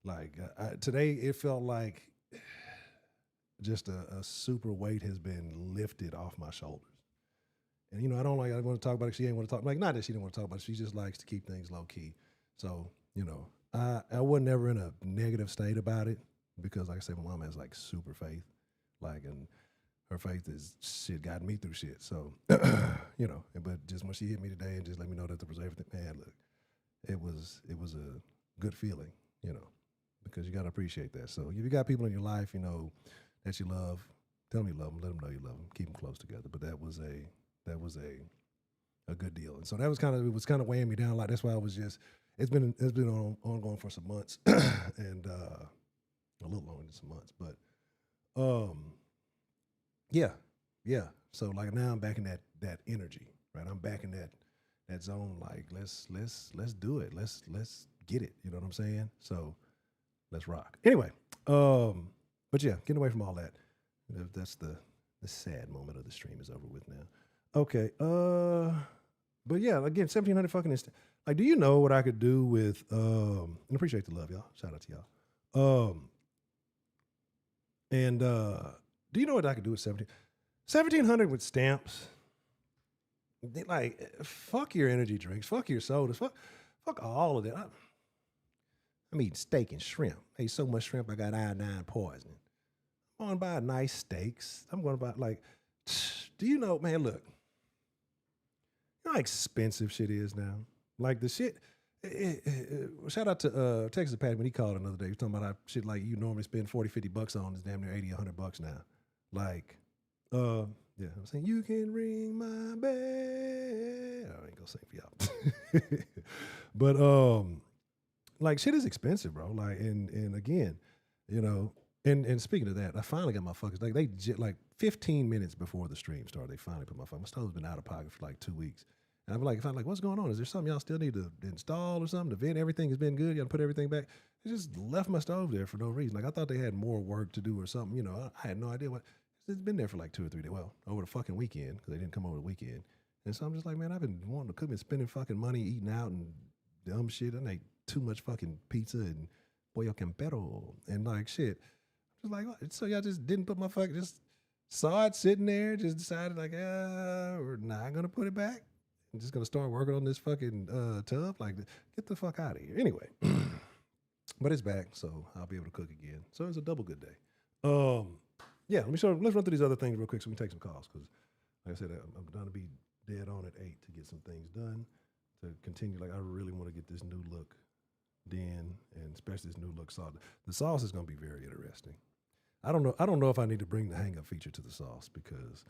like, today it felt like just a super weight has been lifted off my shoulders. And, I want to talk about it. She ain't want to talk. Like, not that she didn't want to talk about it. She just likes to keep things low key. So, I wasn't ever in a negative state about it because, like I said, my mom has like super faith. Like, and her faith is shit gotten me through shit. So, but just when she hit me today and just let me know that there was everything, man, look, it was a good feeling, because you got to appreciate that. So if you got people in your life, that you love, tell them you love them, let them know you love them, keep them close together. But that was a good deal. And so it was kind of weighing me down. Like, that's why it's been ongoing for some months and a little longer than some months, but yeah. So like now I'm back in that energy, right? I'm back in that zone. Like, let's do it. Let's get it. You know what I'm saying? So let's rock. Anyway, but yeah, getting away from all that. That's the sad moment of the stream is over with now. Okay. But yeah, again, 1,700 fucking instant. Like, do you know what I could do with? And appreciate the love, y'all. Shout out to y'all. And do you know what I could do with 1,700 with stamps? Like, fuck your energy drinks, fuck your sodas, fuck all of that. I'm eating steak and shrimp. I ate so much shrimp I got iodine poisoning. I'm going to buy nice steaks. I'm going to buy, like, do you know, man, look, you know how expensive shit is now? Like, the shit, shout out to Texas Pat when he called another day. He was talking about how shit like you normally spend $40, $50 on is damn near $80, $100 now. Like, yeah, I'm saying, you can ring my bell. I ain't gonna sing for y'all. But, like, shit is expensive, bro. Like, and again, and speaking of that, I finally got my fuckers, like 15 minutes before the stream started, they finally put my stove's been out of pocket for like 2 weeks. And I'm like, what's going on? Is there something y'all still need to install or something? The vent, everything has been good. You got to put everything back. They just left my stove there for no reason. Like, I thought they had more work to do or something. I had no idea what. It's been there for like 2 or 3 days. Well, over the fucking weekend, because they didn't come over the weekend. And so I'm just like, man, I've been wanting to cook and spending fucking money, eating out and dumb shit. I ate too much fucking pizza and pollo campero and like shit. Just like, what? So y'all just didn't put my fucking, just saw it sitting there, just decided like, we're not going to put it back. I'm just going to start working on this fucking tub. Like, get the fuck out of here. Anyway, but it's back, so I'll be able to cook again. So it's a double good day. Yeah, let's run through these other things real quick so we can take some calls. Because, like I said, I'm going to be dead on at 8 to get some things done. To continue, like, I really want to get this new look done, and especially this new look sauce. The sauce is going to be very interesting. I don't know if I need to bring the hang up feature to the sauce because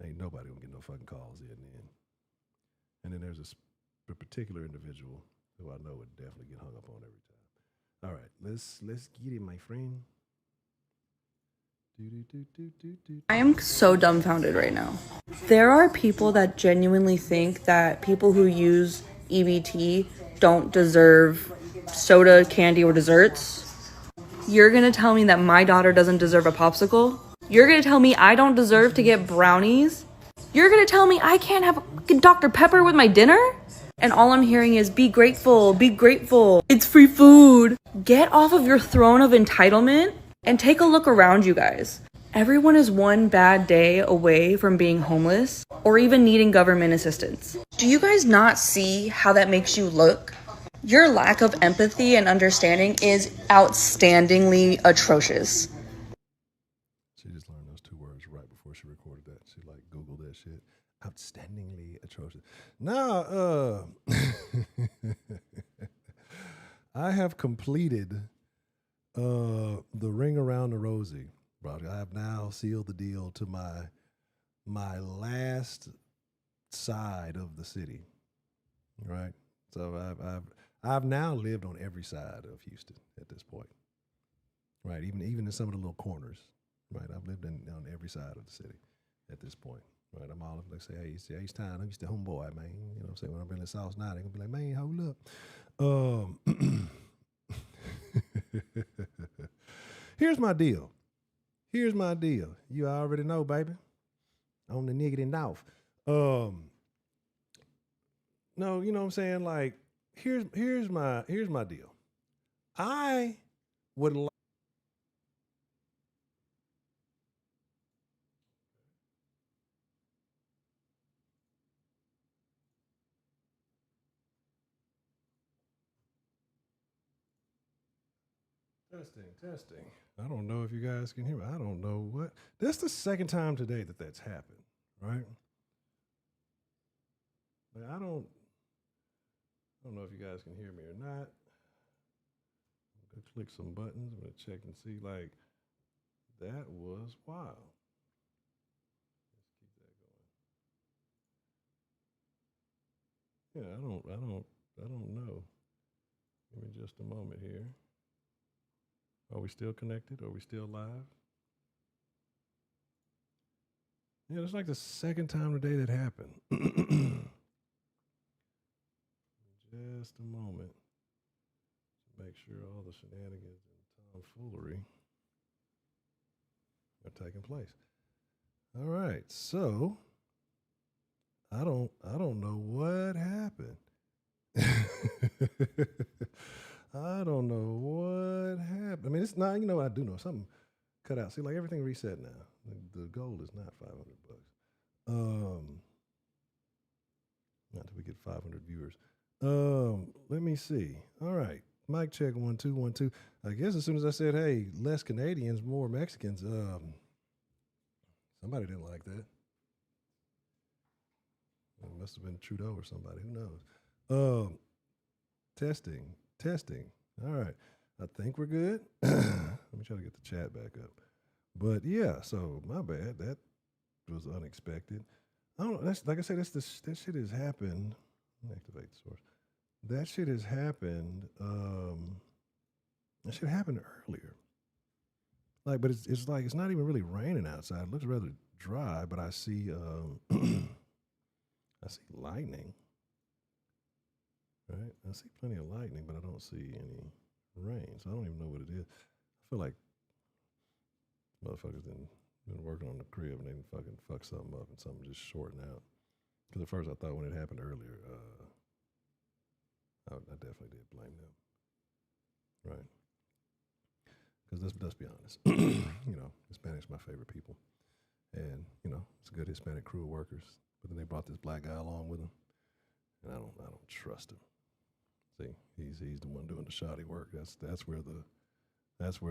ain't nobody gonna get no fucking calls in. And then there's a particular individual who I know would definitely get hung up on every time. All right, let's get it, my friend. I am so dumbfounded right now. There are people that genuinely think that people who use EBT don't deserve soda, candy, or desserts. You're gonna tell me that my daughter doesn't deserve a popsicle? You're gonna tell me I don't deserve to get brownies? You're gonna tell me I can't have a Dr. Pepper with my dinner? And all I'm hearing is, be grateful, it's free food. Get off of your throne of entitlement and take a look around you guys. Everyone is one bad day away from being homeless or even needing government assistance. Do you guys not see how that makes you look? Your lack of empathy and understanding is outstandingly atrocious. She just learned those 2 words right before she recorded that. She like Googled that shit. Outstandingly atrocious. Now, I have completed the Ring Around the Rosie project. I have now sealed the deal to my last side of the city. Right. So I've now lived on every side of Houston at this point. Right. Even in some of the little corners. Right. I've lived on every side of the city at this point. Right. I'm all like say, hey, it's East Town. I'm used to homeboy, man. You know what I'm saying? When I'm in the South now, they're gonna be like, man, hold up. Here's my deal. You already know, baby. On the niggity north. No, you know what I'm saying? Like, here's my deal. I would like. Testing. I don't know if you guys can hear me. I don't know what. That's the second time today that's happened, right? Like, I don't know if you guys can hear me or not. I'm gonna click some buttons. I'm gonna check and see. Like, that was wild. Let's keep that going. Yeah, I don't know. Give me just a moment here. Are we still connected? Are we still live? Yeah, it's like the second time today that happened. Just a moment to make sure all the shenanigans and tomfoolery are taking place. All right, so I don't know what happened. I don't know what happened. I mean, it's not, you know, I do know something cut out. See, like everything reset now. The goal is not $500. Not until we get 500 viewers. Let me see. All right. Mic check 1 2 1 2. I guess as soon as I said, hey, less Canadians, more Mexicans, somebody didn't like that. It must have been Trudeau or somebody. Who knows? Testing. All right. I think we're good. Let me try to get the chat back up. But yeah, so my bad. That was unexpected. I don't know. That's like I said, that shit has happened. Activate the source. That shit has happened. That shit happened earlier. Like, but it's like it's not even really raining outside. It looks rather dry, but I see I see lightning. Right? I see plenty of lightning, but I don't see any rain. So I don't even know what it is. I feel like motherfuckers been working on the crib and they fucking fuck something up and something just shorting out. Because at first I thought when it happened earlier, I definitely did blame them. Right? Because let's be honest. You know, Hispanics my favorite people. And, you know, it's a good Hispanic crew of workers. But then they brought this black guy along with them. And I don't trust him. See, he's the one doing the shoddy work. That's where the that's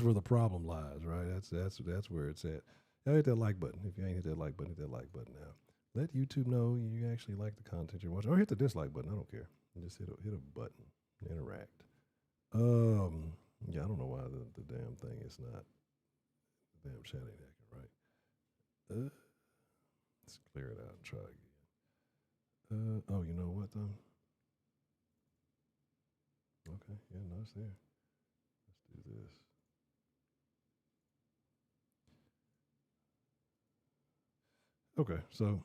where the problem lies, right? That's where it's at. Now hit that like button. If you ain't hit that like button, hit that like button now. Let YouTube know you actually like the content you're watching. Or hit the dislike button. I don't care. Just hit a button. Interact. Yeah, I don't know why the damn thing is not. The damn chat ain't acting right. Let's clear it out and try again. Oh, you know what though? Okay, yeah, no, it's there. Let's do this. Okay, so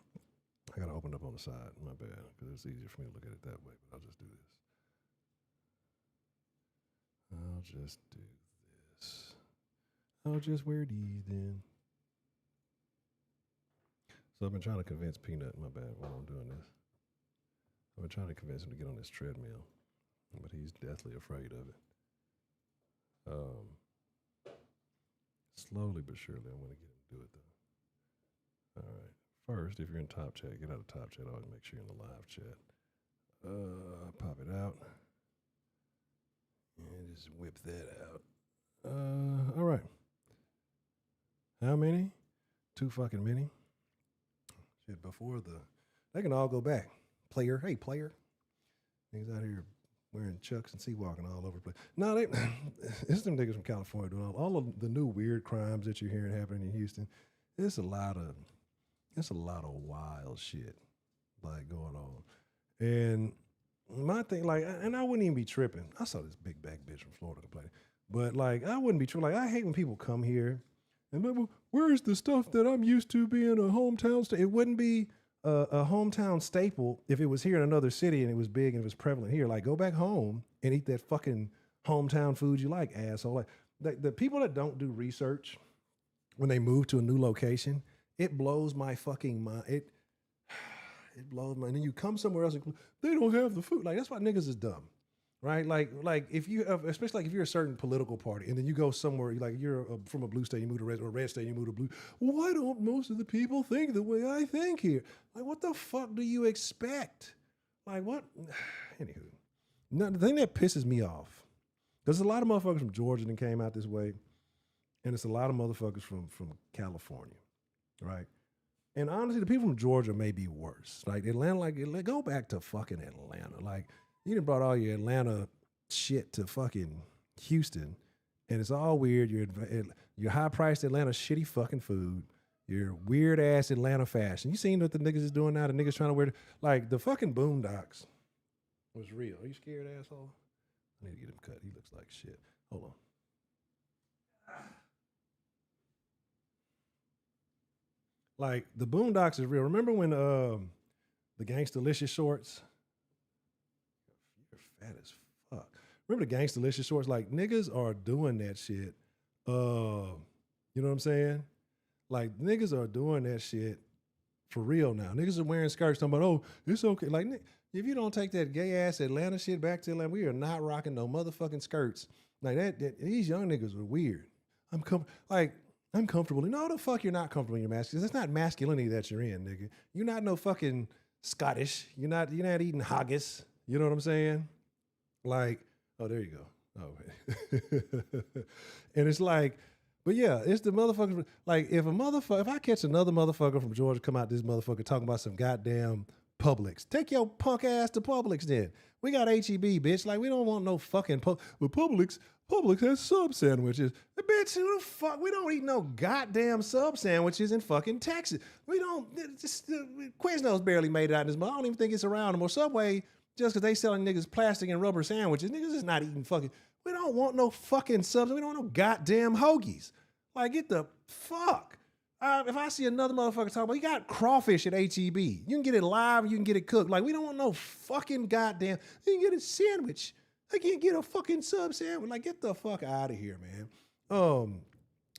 I gotta open it up on the side. My bad, because it's easier for me to look at it that way. But I'll just do this. I'll just wear these then. So I've been trying to convince Peanut, my bad, while I'm doing this. I've been trying to convince him to get on this treadmill, but he's deathly afraid of it. Slowly but surely, I'm going to get him to do it, though. All right. First, if you're in top chat, get out of top chat. Always make sure you're in the live chat. Pop it out. just whip that out. All right. How many? Too fucking many. Shit, they can all go back. Player, hey player. Niggas out here wearing chucks and sea walking all over the place. No, it's them niggas from California doing all of the new weird crimes that you're hearing happening in Houston. It's a lot of wild shit like going on. And my thing, like, and I wouldn't even be tripping. I saw this big back bitch from Florida complaining. But like I wouldn't be tripping. Like I hate when people come here and like, well, where's the stuff that I'm used to being a hometown state? It wouldn't be a hometown staple if it was here in another city and it was big and it was prevalent here. Like, go back home and eat that fucking hometown food you like, asshole. Like, the people that don't do research when they move to a new location, it blows my fucking mind. It blows my. And then you come somewhere else and they don't have the food. Like, that's why niggas is dumb, right? Like if you, especially like if you're a certain political party and then you go somewhere, like you're from a blue state, you move to red, or a red state, you move to blue. Why don't most of the people think the way I think here? Like, what the fuck do you expect? Like, what? Anywho, no, the thing that pisses me off, there's a lot of motherfuckers from Georgia that came out this way, and it's a lot of motherfuckers from California, right? And honestly, the people from Georgia may be worse. Like Atlanta, like go back to fucking Atlanta. Like, you done brought all your Atlanta shit to fucking Houston, and it's all weird. Your high-priced Atlanta shitty fucking food, your weird-ass Atlanta fashion. You seen what the niggas is doing now? The niggas trying to wear, like, the fucking Boondocks was real. Are you scared, asshole? I need to get him cut. He looks like shit. Hold on. Like, the Boondocks is real. Remember when the Gangstalicious shorts? You're fat as fuck. Remember the Gangstalicious shorts? Like, niggas are doing that shit. You know what I'm saying? Like, niggas are doing that shit for real now. Niggas are wearing skirts talking about, oh, it's okay. Like, if you don't take that gay-ass Atlanta shit back to Atlanta, we are not rocking no motherfucking skirts. Like, these young niggas are weird. I'm comfortable. No, the fuck you're not comfortable in your masculinity. That's not masculinity that you're in, nigga. You're not no fucking Scottish. You're not eating haggis. You know what I'm saying? Like, oh, there you go. Oh, and it's like, but yeah, it's the motherfuckers. Like, if I catch another motherfucker from Georgia come out this motherfucker talking about some goddamn Publix, take your punk ass to Publix then. We got HEB, bitch. Like, we don't want no fucking Publix has sub sandwiches. Bitch, who the fuck? We don't eat no goddamn sub sandwiches in fucking Texas. We don't. Quiznos barely made it out in this month. I don't even think it's around anymore. Subway, just because they selling niggas plastic and rubber sandwiches, niggas is not eating fucking. We don't want no fucking subs. We don't want no goddamn hoagies. Like, get the fuck. If I see another motherfucker talking about, you got crawfish at HEB. You can get it live, you can get it cooked. Like, we don't want no fucking goddamn. You can get a sandwich. I can't get a fucking sub sandwich. Like, get the fuck out of here, man.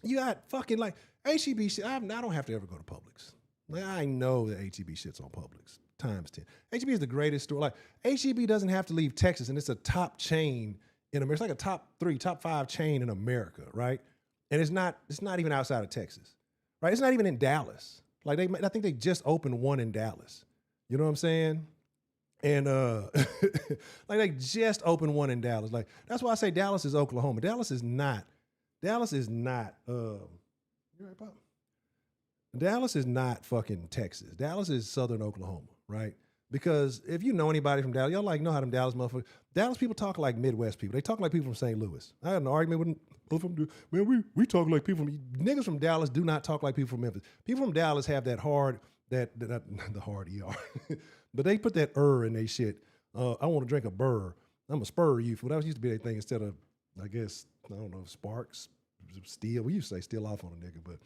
You got fucking like HEB shit. I don't have to ever go to Publix. Like, I know that HEB shit's on Publix times 10. HEB is the greatest store. Like, HEB doesn't have to leave Texas, and it's a top chain in America. It's like a top 3, top 5 chain in America, right? And it's not even outside of Texas, right? It's not even in Dallas. Like, I think they just opened one in Dallas. You know what I'm saying? And like, they just opened one in Dallas. Like, that's why I say Dallas is Oklahoma. Dallas is not. You right, Pop? Dallas is not fucking Texas. Dallas is southern Oklahoma, right? Because if you know anybody from Dallas, y'all like know how them Dallas motherfuckers. Dallas people talk like Midwest people. They talk like people from St. Louis. I had an argument with them. Man, we talk like people from niggas from Dallas do not talk like people from Memphis. People from Dallas have that hard not the hard ER, but they put that in they shit. I want to drink a burr. I'm a spur you fool. That used to be their thing instead of, I guess, I don't know, sparks, steel. We used to say steel off on a nigga, but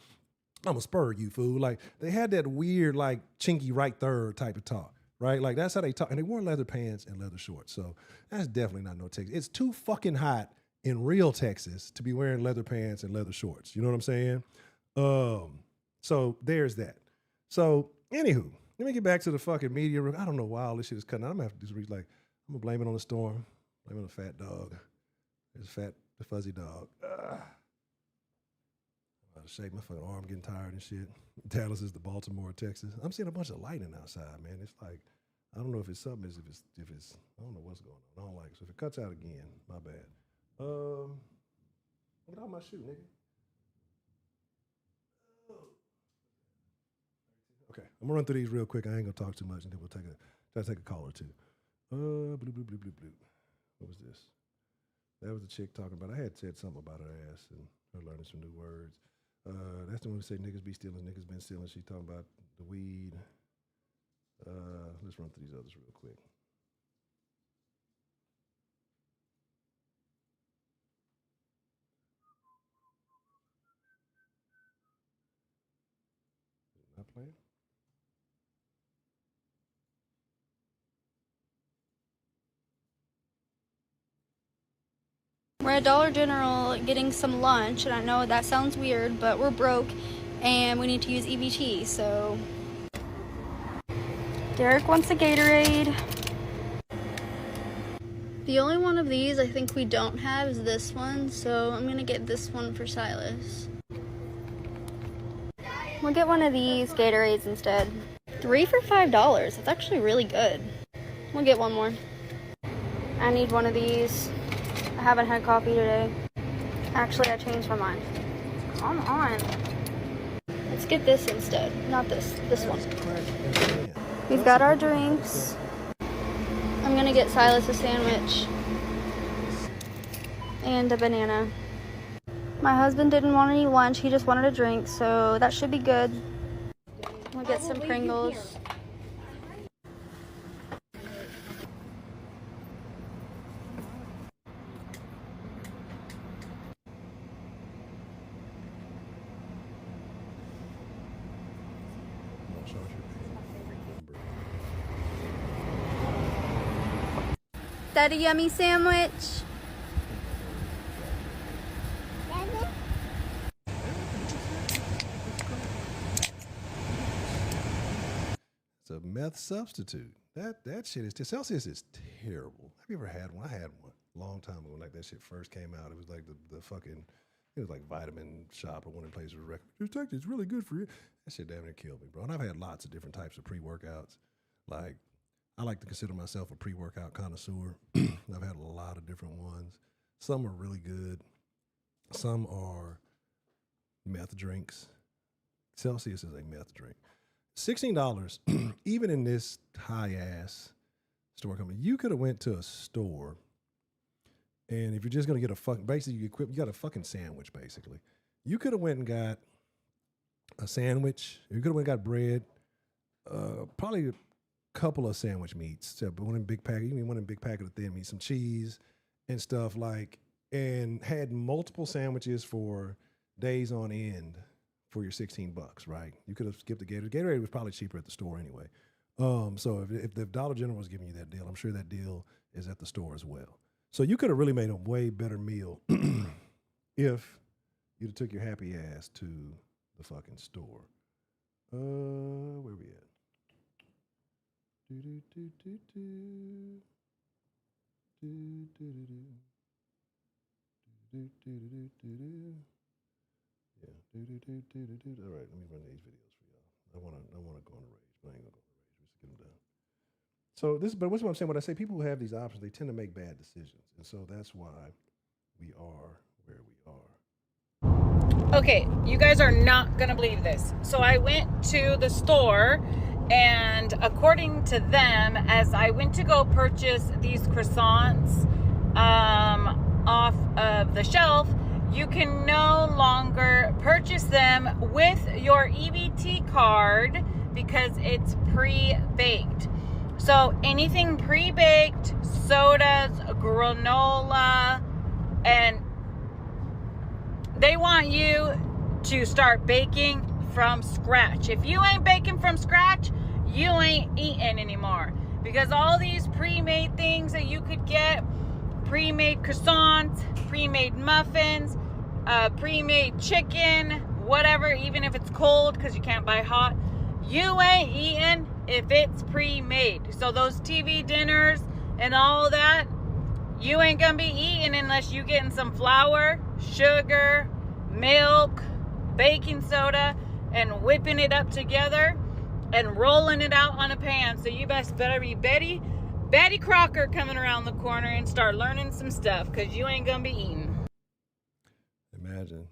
I'm a spur you fool. Like, they had that weird, like, chinky right third type of talk, right? Like, that's how they talk. And they wore leather pants and leather shorts. So that's definitely not no Texas. It's too fucking hot in real Texas to be wearing leather pants and leather shorts. You know what I'm saying? So there's that. So, anywho, let me get back to the fucking media. I don't know why all this shit is cutting out. I'm gonna have to just read, like, I'm gonna blame it on the storm. Blame it on the fat dog. There's the fuzzy dog. I'm about to shake my fucking arm, getting tired and shit. Dallas is the Baltimore, Texas. I'm seeing a bunch of lightning outside, man. It's like, I don't know if it's something, if it's I don't know what's going on. I don't like it. So if it cuts out again, my bad. Get out my shoe, nigga. Okay, I'm gonna run through these real quick. I ain't gonna talk too much, and then we'll try to take a call or two. Blue. What was this? That was the chick talking about. I had said something about her ass and her learning some new words. That's the one who say niggas be stealing. Niggas been stealing. She talking about the weed. Let's run through these others real quick. Not playing. We're at Dollar General getting some lunch, and I know that sounds weird, but we're broke and we need to use EBT, so Derek wants a Gatorade. The only one of these I think we don't have is this one, so I'm gonna get this one for Silas. We'll get one of these Gatorades instead. 3 for $5, that's actually really good. We'll get one more. I need one of these. I haven't had coffee today. Actually, I changed my mind. Come on. Let's get this instead. Not this one. We've got our drinks. I'm gonna get Silas a sandwich and a banana. My husband didn't want any lunch, he just wanted a drink, so that should be good. We'll get some Pringles. That a yummy sandwich? It's a meth substitute. That shit is, Celsius is terrible. Have you ever had one? I had one a long time ago. Like that shit first came out. It was like the fucking, it was like Vitamin Shop or one of the places was recommended. Just take this, it's really good for you. That shit damn near killed me, bro. And I've had lots of different types of pre-workouts. Like, I like to consider myself a pre-workout connoisseur. I've had a lot of different ones. Some are really good. Some are meth drinks. Celsius is a meth drink. $16, even in this high-ass store company. You could have went to a store, and if you're just going to get basically you got a fucking sandwich, basically. You could have went and got a sandwich. You could have went and got bread, probably couple of sandwich meats, but one in big packet. You mean one in big packet of thin meat, some cheese and stuff like, and had multiple sandwiches for days on end for your $16, right? You could have skipped the Gatorade. Gatorade was probably cheaper at the store anyway. So if the Dollar General was giving you that deal, I'm sure that deal is at the store as well. So you could have really made a way better meal if you'd have took your happy ass to the fucking store. Where we at? All right, let me run these videos for y'all. I want to go on a rage, but I ain't gonna go on a rage. Just get them done. So but what's what I'm saying? When I say people who have these options, they tend to make bad decisions, and so that's why we are where we are. Okay, you guys are not gonna believe this. So I went to the store. And according to them, as I went to go purchase these croissants off of the shelf, you can no longer purchase them with your EBT card because it's pre-baked. So anything pre-baked, sodas, granola, and they want you to start baking from scratch. If you ain't baking from scratch, you ain't eating anymore, because all these pre-made things that you could get, pre-made croissants, pre-made muffins, pre-made chicken, whatever, even if it's cold because you can't buy hot, you ain't eating if it's pre-made. So those TV dinners and all that, you ain't gonna be eating unless you getting some flour, sugar, milk, baking soda, and whipping it up together and rolling it out on a pan. So you better be Betty Crocker coming around the corner and start learning some stuff, because you ain't gonna be eating. Imagine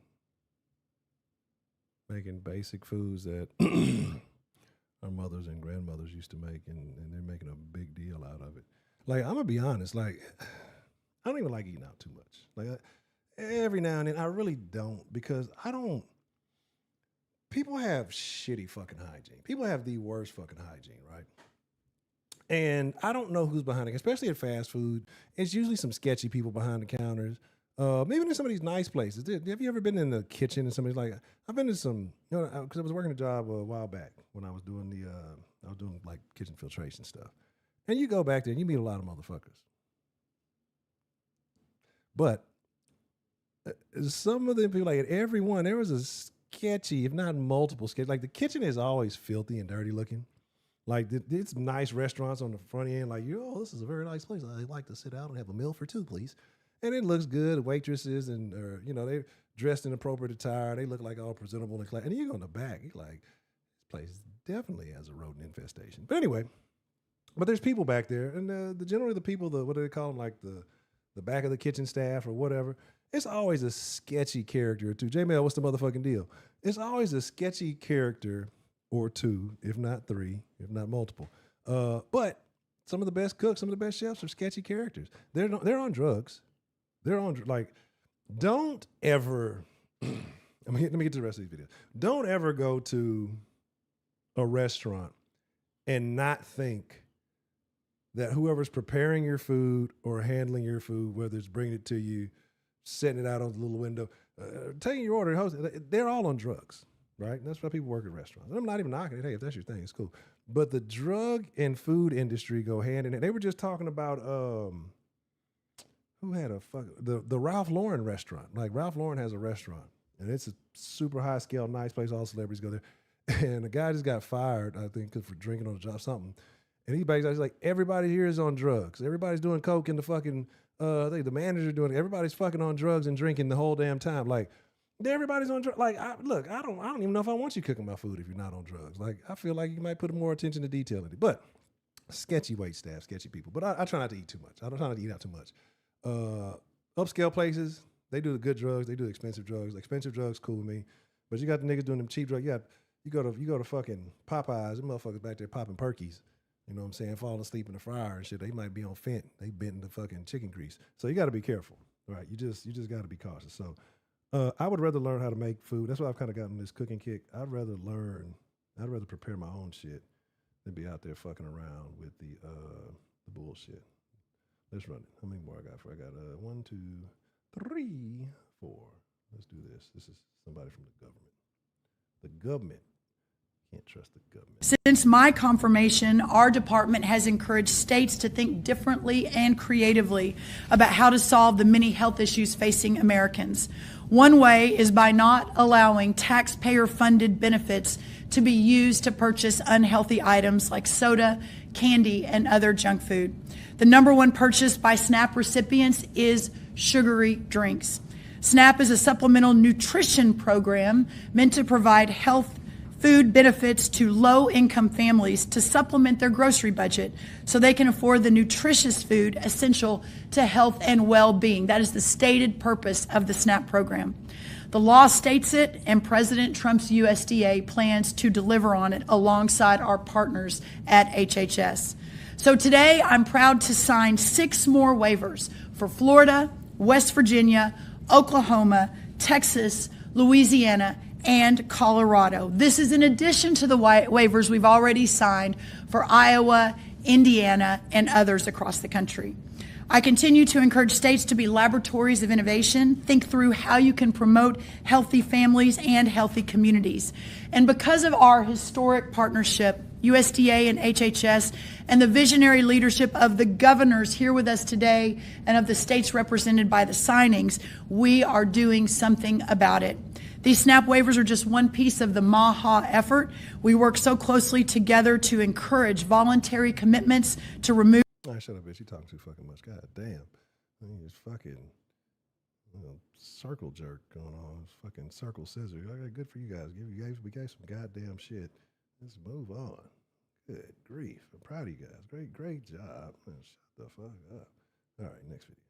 making basic foods that our mothers and grandmothers used to make, and they're making a big deal out of it. Like, I'm gonna be honest, like, I don't even like eating out too much. Like, every now and then, I really don't, because people have shitty fucking hygiene. People have the worst fucking hygiene, right? And I don't know who's behind it, especially at fast food. It's usually some sketchy people behind the counters. Maybe in some of these nice places. Have you ever been in the kitchen and somebody's like, I've been to some, because I was working a job a while back when I was doing like kitchen filtration stuff. And you go back there and you meet a lot of motherfuckers. But some of them people, like at every one, there was a sketchy, if not multiple sketchy. Like the kitchen is always filthy and dirty looking. Like it's nice restaurants on the front end. Like, this is a very nice place. I'd like to sit down and have a meal for two, please. And it looks good. Waitresses and they're dressed in appropriate attire. They look like all presentable and class. And you go in the back, you're like, this place definitely has a rodent infestation. But anyway, there's people back there, and generally the people, what do they call them, like the back of the kitchen staff or whatever. It's always a sketchy character or two. J-Mail, what's the motherfucking deal? It's always a sketchy character or two, if not three, if not multiple. But some of the best cooks, some of the best chefs are sketchy characters. They're on drugs. They're on, like, don't ever, let me get to the rest of these videos. Don't ever go to a restaurant and not think that whoever's preparing your food or handling your food, whether it's bringing it to you, setting it out on the little window, taking your order, they're all on drugs, right? And that's why people work at restaurants. And I'm not even knocking it. Hey, if that's your thing, it's cool. But the drug and food industry go hand in hand. They were just talking about, who had the Ralph Lauren restaurant. Like, Ralph Lauren has a restaurant, and it's a super high scale, nice place. All celebrities go there. And the guy just got fired, I think, for drinking on the job, something. And he's like, everybody here is on drugs. Everybody's doing coke in the fucking, the manager's doing it. Everybody's fucking on drugs and drinking the whole damn time. Like, everybody's on drugs. Like, I don't even know if I want you cooking my food if you're not on drugs. Like, I feel like you might put more attention to detail in it. But sketchy wait staff, sketchy people. But I try not to eat too much. I don't try not to eat out too much. Upscale places, they do the good drugs. They do the expensive drugs. Expensive drugs, cool with me. But you got the niggas doing them cheap drugs. You go to fucking Popeyes. Them motherfuckers back there popping perkies. You know what I'm saying? Falling asleep in the fryer and shit. They might be on Fent. They bent the fucking chicken grease. So you got to be careful, right? You just got to be cautious. So I would rather learn how to make food. That's why I've kind of gotten this cooking kick. I'd rather prepare my own shit than be out there fucking around with the bullshit. Let's run it. How many more I got? I got 1, 2, 3, 4. Let's do this. This is somebody from the government. The government. Can't trust the government. Since my confirmation, our department has encouraged states to think differently and creatively about how to solve the many health issues facing Americans. One way is by not allowing taxpayer-funded benefits to be used to purchase unhealthy items like soda, candy, and other junk food. The number one purchase by SNAP recipients is sugary drinks. SNAP is a supplemental nutrition program meant to provide health food benefits to low-income families to supplement their grocery budget so they can afford the nutritious food essential to health and well-being. That is the stated purpose of the SNAP program. The law states it, and President Trump's USDA plans to deliver on it alongside our partners at HHS. So today, I'm proud to sign 6 more waivers for Florida, West Virginia, Oklahoma, Texas, Louisiana, and Colorado. This is in addition to the waivers we've already signed for Iowa, Indiana, and others across the country. I continue to encourage states to be laboratories of innovation, think through how you can promote healthy families and healthy communities. And because of our historic partnership, USDA and HHS, and the visionary leadership of the governors here with us today and of the states represented by the signings, we are doing something about it. These SNAP waivers are just one piece of the MAHA effort. We work so closely together to encourage voluntary commitments to remove. All right, shut up, bitch. You talking too fucking much. God damn. I mean, it's fucking circle jerk going on. It's fucking circle scissors. Okay, good for you guys. We gave some goddamn shit. Let's move on. Good grief. I'm proud of you guys. Great job. Man, shut the fuck up. All right, next video.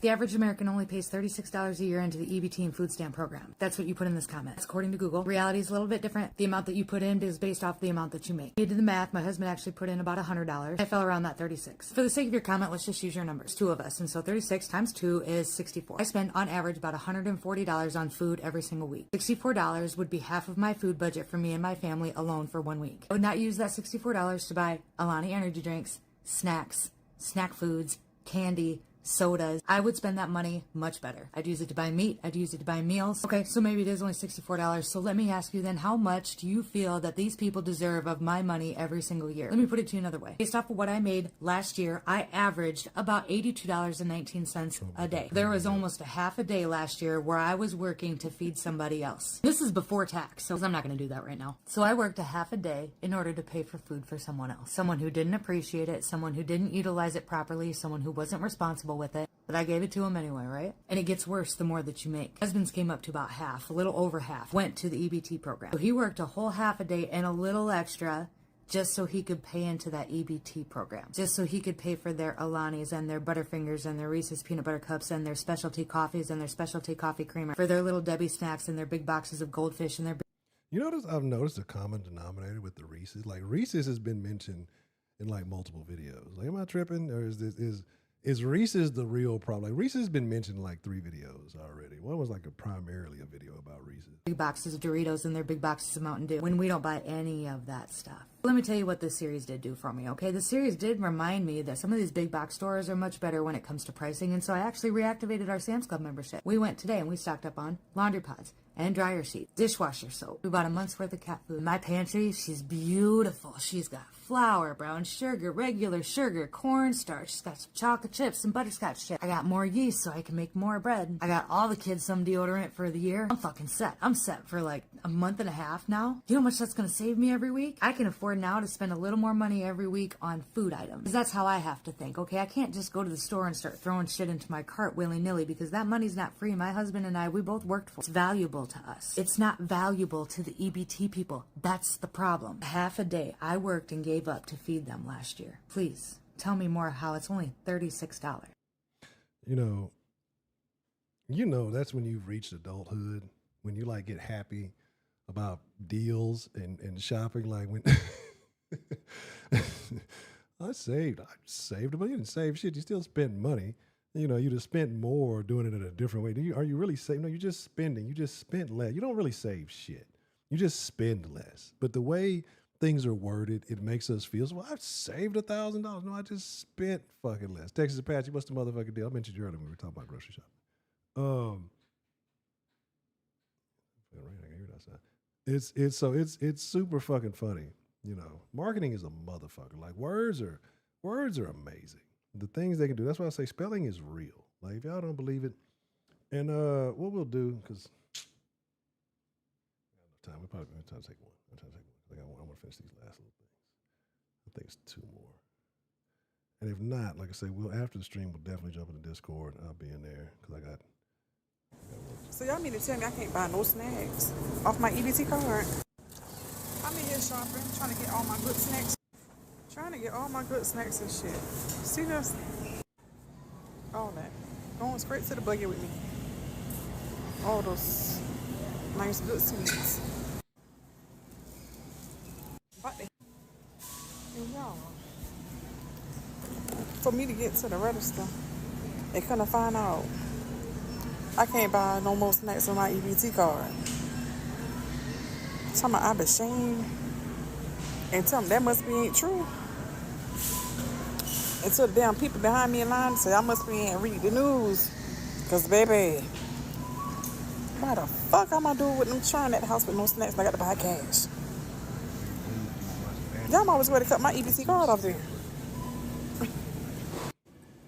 The average American only pays $36 a year into the EBT and food stamp program. That's what you put in this comment. That's according to Google. Reality is a little bit different. The amount that you put in is based off the amount that you make. I did the math. My husband actually put in about $100. I fell around that 36. For the sake of your comment, let's just use your numbers. 2 of us. And so 36 times 2 is 64. I spend on average about $140 on food every single week. $64 would be half of my food budget for me and my family alone for 1 week. I would not use that $64 to buy Alani energy drinks, snacks, snack foods, candy, sodas. I would spend that money much better. I'd use it to buy meat. I'd use it to buy meals. Okay, so maybe it is only $64. So let me ask you then, how much do you feel that these people deserve of my money every single year? Let me put it to you another way. Based off of what I made last year, I averaged about $82.19 a day. There was almost a half a day last year where I was working to feed somebody else. This is before tax, so I'm not going to do that right now. So I worked a half a day in order to pay for food for someone else. Someone who didn't appreciate it, someone who didn't utilize it properly, someone who wasn't responsible with it, but I gave it to him anyway, right? And it gets worse the more that you make. Husbands came up to about half, a little over half, went to the EBT program. So he worked a whole half a day and a little extra just so he could pay into that EBT program, just so he could pay for their Alanis and their Butterfingers and their Reese's Peanut Butter Cups and their specialty coffees and their specialty coffee creamer, for their little Debbie snacks and their big boxes of Goldfish and their... You notice I've noticed a common denominator with the Reese's. Like Reese's has been mentioned in like multiple videos. Like, am I tripping, or is Reese's the real problem? Like Reese's has been mentioned in like 3 videos already. One was like primarily a video about Reese's. Big boxes of Doritos and their big boxes of Mountain Dew when we don't buy any of that stuff. Let me tell you what this series did do for me, okay? The series did remind me that some of these big box stores are much better when it comes to pricing, and so I actually reactivated our Sam's Club membership. We went today and we stocked up on laundry pods and dryer sheets, dishwasher soap. We bought a month's worth of cat food. My pantry, she's beautiful. She's got flour, brown sugar, regular sugar, cornstarch. She's got some chocolate chips, some butterscotch chips. I got more yeast so I can make more bread. I got all the kids some deodorant for the year. I'm fucking set. I'm set for like a month and a half now. You know how much that's gonna save me every week? I can afford now to spend a little more money every week on food items. Because that's how I have to think, okay? I can't just go to the store and start throwing shit into my cart willy-nilly because that money's not free. My husband and I, we both worked for it. It's valuable to us. It's not valuable to the EBT people. That's the problem. Half a day I worked and gave up to feed them last year. Please tell me more how it's only $36. You know that's when you've reached adulthood, when you like get happy about deals and shopping. Like when I saved, but you didn't save shit. You still spent money. You know, you just spent more doing it in a different way. Are you really saving? No, you're just spending. You just spent less. You don't really save shit. You just spend less. But the way things are worded, it makes us feel, well, I saved $1,000. No, I just spent fucking less. Texas Apache, what's the motherfucking deal? I mentioned you earlier when we were talking about grocery shopping. I can hear it outside. It's super fucking funny. You know, marketing is a motherfucker. Like words are amazing. The things they can do. That's why I say spelling is real. Like if y'all don't believe it, and what we'll do, because we got enough time. We're probably going to try to take one. I want to finish these last little things. I think it's 2 more. And if not, like I say, after the stream, we'll definitely jump in the Discord. I'll be in there because I got So y'all mean to tell me I can't buy no snacks off my EBT card? I'm in here shopping, trying to get all my good snacks. Trying to get all my good snacks and shit. See this? All that. Going straight to the buggy with me. All those nice good sweets. But and y'all, for me to get to the register, they couldn't find out I can't buy no more snacks on my EBT card. Tell me I'm ashamed. And tell them that must be ain't true. And so the damn people behind me in line say I must be ain't read the news. Cause baby, why the fuck am I doing with them trying at the house with no snacks and I got to buy cash? Y'all always ready to cut my EBT card off there.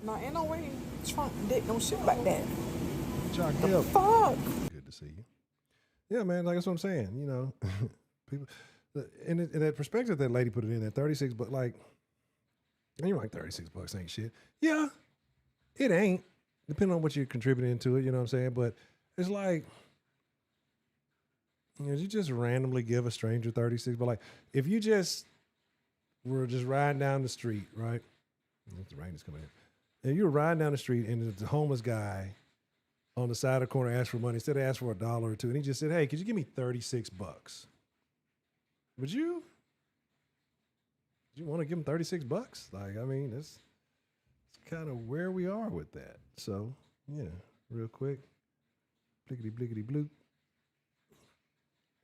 Nah, ain't no way Trump did no shit like that. The fuck? Good to see you. Yeah, man, like that's what I'm saying. You know, people in that perspective that lady put it in at 36, but like, and you're like $36 ain't shit. Yeah, it ain't. Depending on what you're contributing to it, you know what I'm saying? But it's like, you know, you just randomly give a stranger 36, but like if you just were just riding down the street, right? The rain is coming in. And you were riding down the street, and there's a homeless guy on the side of the corner asked for money. Instead of asking for $1 or $2, and he just said, "Hey, could you give me $36?" Would you want to give him $36? Like, I mean, it's kind of where we are with that. So, yeah, real quick. Blickety, blickety, bloop.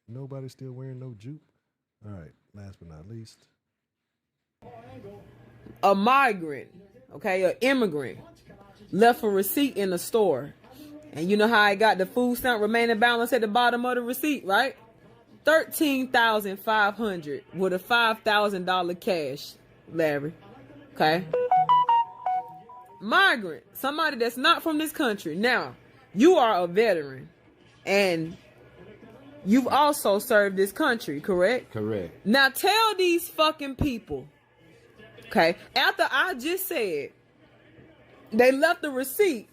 Nobody's still wearing no jupe. All right, last but not least. A migrant, okay, an immigrant, left a receipt in the store. And you know how I got the food stamp remaining balance at the bottom of the receipt, right? $13,500 with a $5,000 cash, Larry. Okay? Migrant, somebody that's not from this country. Now, you are a veteran, and you've also served this country, correct? Correct. Now tell these fucking people, okay, after I just said they left the receipt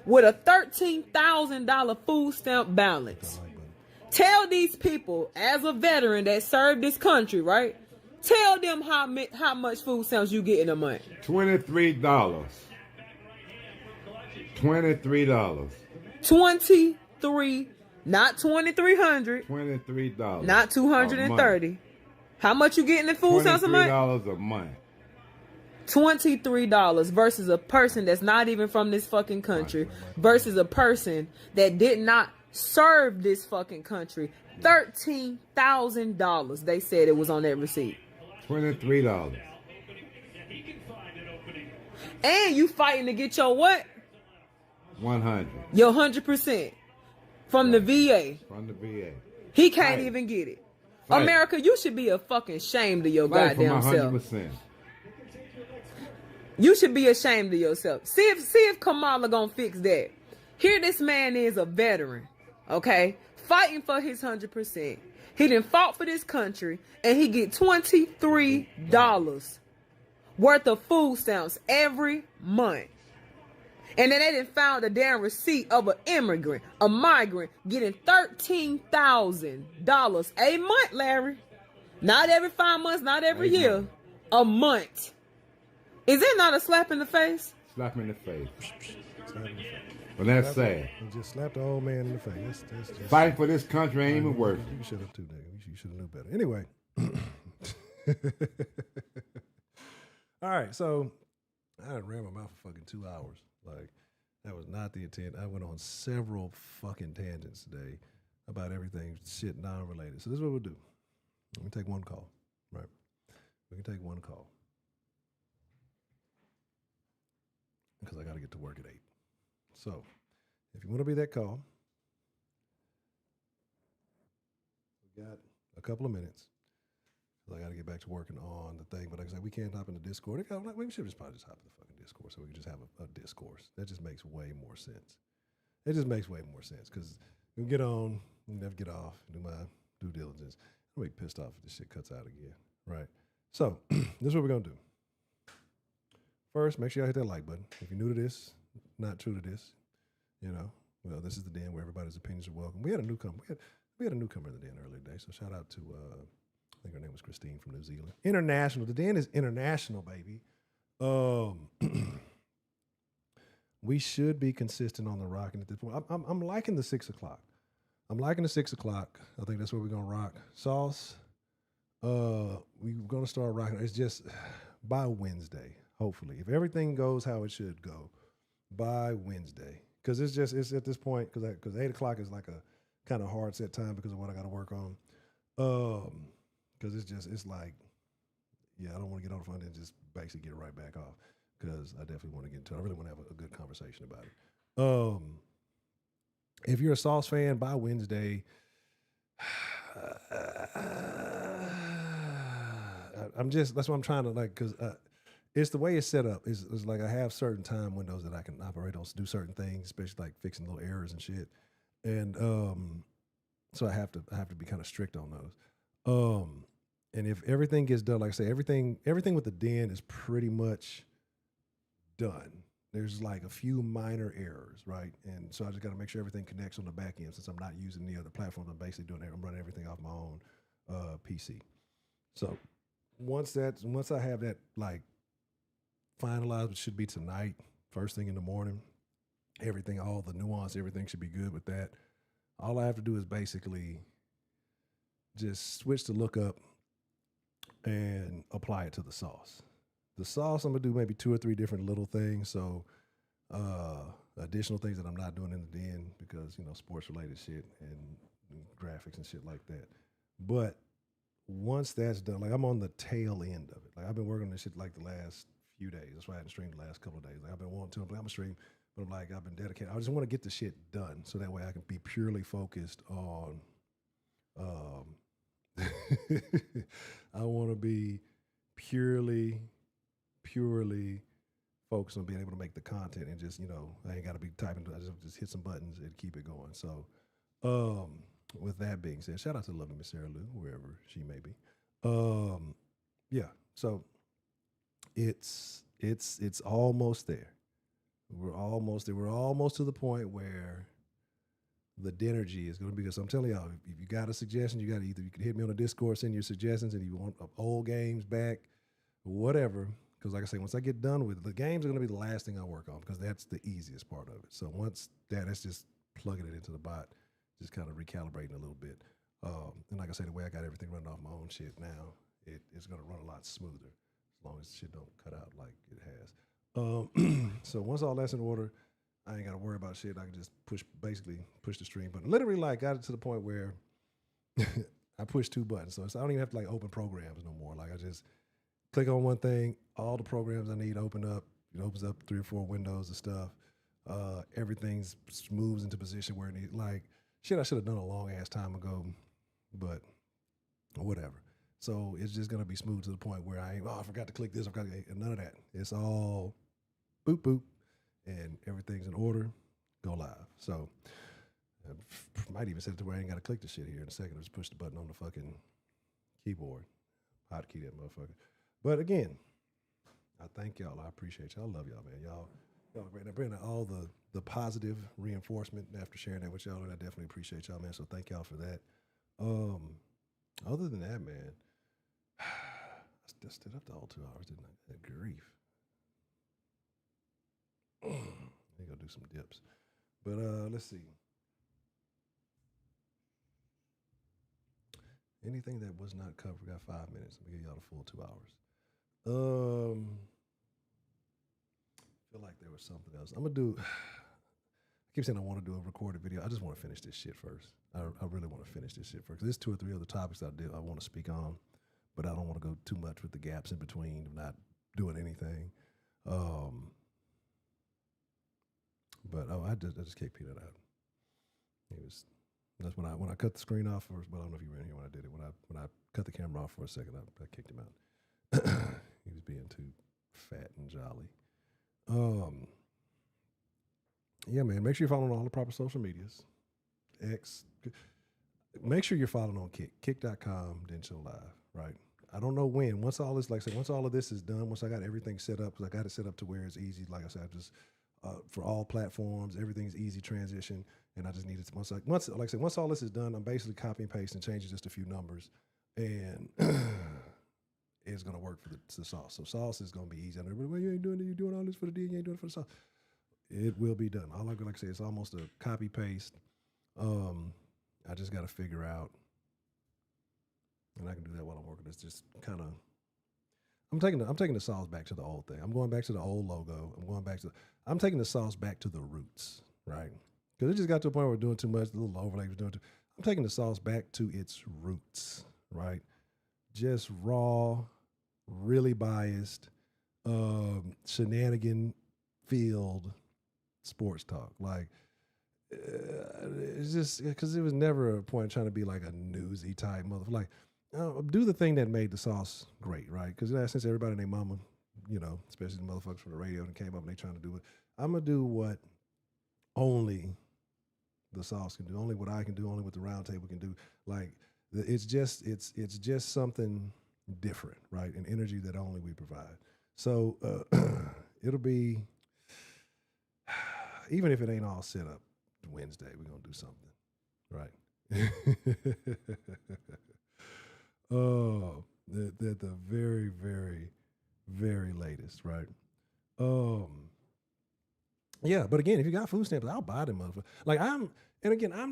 with a $13,000 food stamp balance. Tell these people, as a veteran that served this country, right? Tell them how much food stamps you get in a month. $23. $23. 23, not 2,300. $23. Not 230. How much you getting in food stamps a month? $23 a month. $23 versus a person that's not even from this fucking country versus a person that did not serve this fucking country. $13,000 they said it was on that receipt. $23. And you fighting to get your what? 100. Your 100% from the VA. From the VA. He can't even get it. Fight. America, you should be a fucking shame to your Fight goddamn for my self. 100%. You should be ashamed of yourself. See if Kamala gonna fix that. Here this man is a veteran, okay? Fighting for his 100%. He done fought for this country, and he get $23 worth of food stamps every month. And then they done found a damn receipt of an immigrant, a migrant, getting $13,000 a month, Larry. Not every 5 months, not every year. A month. Is it not a slap in the face? Slap me in the face. But that's sad. You just slapped the old man in the face. That's just, fighting for this country ain't even worth it. You should have too, nigga. You should have known better. Anyway. All right, so I ran my mouth for fucking 2 hours. Like, that was not the intent. I went on several fucking tangents today about everything shit non-related. So this is what we'll do. Let me take one call. Right. We can take one call. Because I got to get to work at 8. So, if you want to be that call, we got a couple of minutes. I got to get back to working on the thing. But like I said, we can't hop in the Discord. We should just probably just hop in the fucking Discord so we can just have a discourse. That just makes way more sense. It just makes way more sense because we can get on, we never get off, do my due diligence. I'm going to be pissed off if this shit cuts out again. Right? So, this is what we're going to do. First, make sure y'all hit that like button. If you're new to this, not true to this, well, this is the den where everybody's opinions are welcome. We had a newcomer. We had a newcomer in the den earlier today, so shout out to, I think her name was Christine from New Zealand. International. The den is international, baby. We should be consistent on the rocking at this point. I'm liking the 6 o'clock. I'm liking the 6 o'clock. I think that's where we're going to rock. Sauce, we're going to start rocking. It's just by Wednesday. Hopefully, if everything goes how it should go, by Wednesday, because it's at this point because 8 o'clock is like a kind of hard set time because of what I got to work on. Because it's like, yeah, I don't want to get on the phone and just basically get right back off because I definitely want to get into it. I really want to have a good conversation about it. If you're a Sauce fan, by Wednesday, that's what I'm trying to like because. It's the way it's set up. It's like I have certain time windows that I can operate on to do certain things, especially like fixing little errors and shit. And so I have to be kind of strict on those. And if everything gets done, like I say, everything with the den is pretty much done. There's like a few minor errors, right? And so I just got to make sure everything connects on the back end. Since I'm not using the other platforms, I'm basically doing it. I'm running everything off my own PC. So once I have that like finalized, which should be tonight, first thing in the morning, everything, all the nuance, everything should be good with that. All I have to do is basically just switch the lookup and apply it to the sauce. The sauce, I'm gonna do maybe 2 or 3 different little things. So additional things that I'm not doing in the den because, you know, sports related shit and graphics and shit like that. But once that's done, like I'm on the tail end of it. Like I've been working on this shit like the last few days. That's why I hadn't streamed the last couple of days. Like I've been wanting to, I'm gonna stream, but I'm like, I've been dedicated. I just want to get the shit done so that way I can be purely focused on, I want to be purely focused on being able to make the content and just, you know, I ain't got to be typing, I just hit some buttons and keep it going. So, with that being said, shout out to lovely Miss Sarah Lou, wherever she may be. Yeah, so it's almost there. We're almost there. We're almost to the point where the Dinergy is going to be, because I'm telling y'all, if you got a suggestion, you got to either, you can hit me on the Discord, send your suggestions, and if you want old games back, whatever. Because like I say, once I get done with it, the games are going to be the last thing I work on because that's the easiest part of it. So once that's just plugging it into the bot, just kind of recalibrating a little bit. And like I say, the way I got everything running off my own shit now, it's going to run a lot smoother as long as shit don't cut out like it has. So once all that's in order, I ain't got to worry about shit. I can just basically push the stream button. Literally, like, got it to the point where I push 2 buttons. So I don't even have to like open programs no more. Like I just click on one thing, all the programs I need open up. It opens up 3 or 4 windows of stuff. Everything's moves into position where it needs. Like shit, I should have done a long ass time ago, but whatever. So it's just gonna be smooth to the point where I forgot to click this. I forgot to, none of that. It's all boop boop, and everything's in order. Go live. So I might even set it to where I ain't got to click the shit here in a second. I just push the button on the fucking keyboard, hotkey that motherfucker. But again, I thank y'all. I appreciate y'all. I love y'all, man. Y'all are great. Now, bringing all the positive reinforcement after sharing that with y'all, and I definitely appreciate y'all, man. So thank y'all for that. Other than that, man, I just stood up the whole 2 hours, didn't I? Good grief. Let me go do some dips. But let's see. Anything that was not covered, we got 5 minutes. Let me give y'all the full 2 hours. I feel like there was something else. I'm gonna do. I keep saying I want to do a recorded video. I just want to finish this shit first. I really want to finish this shit first. There's 2 or 3 other topics I want to speak on, but I don't want to go too much with the gaps in between of not doing anything. But I just can't pee that out. That's when I cut the screen off first. Well, I don't know if you were in here when I did it. When I cut the camera off for a second, I kicked him out. He was being too fat and jolly. Yeah, man. Make sure you're following all the proper social medias. X. Make sure you're following on kick.com, then chill live. Right. I don't know when. Once all this, like I said, once all of this is done, once I got everything set up, because I got it set up to where it's easy. Like I said, I just for all platforms, everything's easy transition, and I just needed to, once all this is done, I'm basically copy and paste and changing just a few numbers, and it's gonna work for the sauce. So sauce is gonna be easy. And everybody, well, you ain't doing it. You're doing all this for the D, and you ain't doing it for the sauce. It will be done. All like I say, it's almost a copy paste. I just got to figure out, and I can do that while I'm working. It's just kind of. I'm taking the sauce back to the old thing. I'm going back to the old logo. I'm taking the sauce back to the roots, right? Because it just got to a point where we're doing too much. The little overlay was doing too. I'm taking the sauce back to its roots, right? Just raw, really biased, shenanigan filled sports talk. Like it's just because it was never a point of trying to be like a newsy type motherfucker. Like. Do the thing that made the sauce great, right? Because since everybody and their mama, you know, especially the motherfuckers from the radio that came up and they trying to do it, I'm going to do what only the sauce can do, only what I can do, only what the round table can do. Like, it's just something different, right? An energy that only we provide. So it'll be, even if it ain't all set up Wednesday, we're going to do something, right? the very, very, very latest, right? Yeah, but again, if you got food stamps, I'll buy them, motherfucker. Like I'm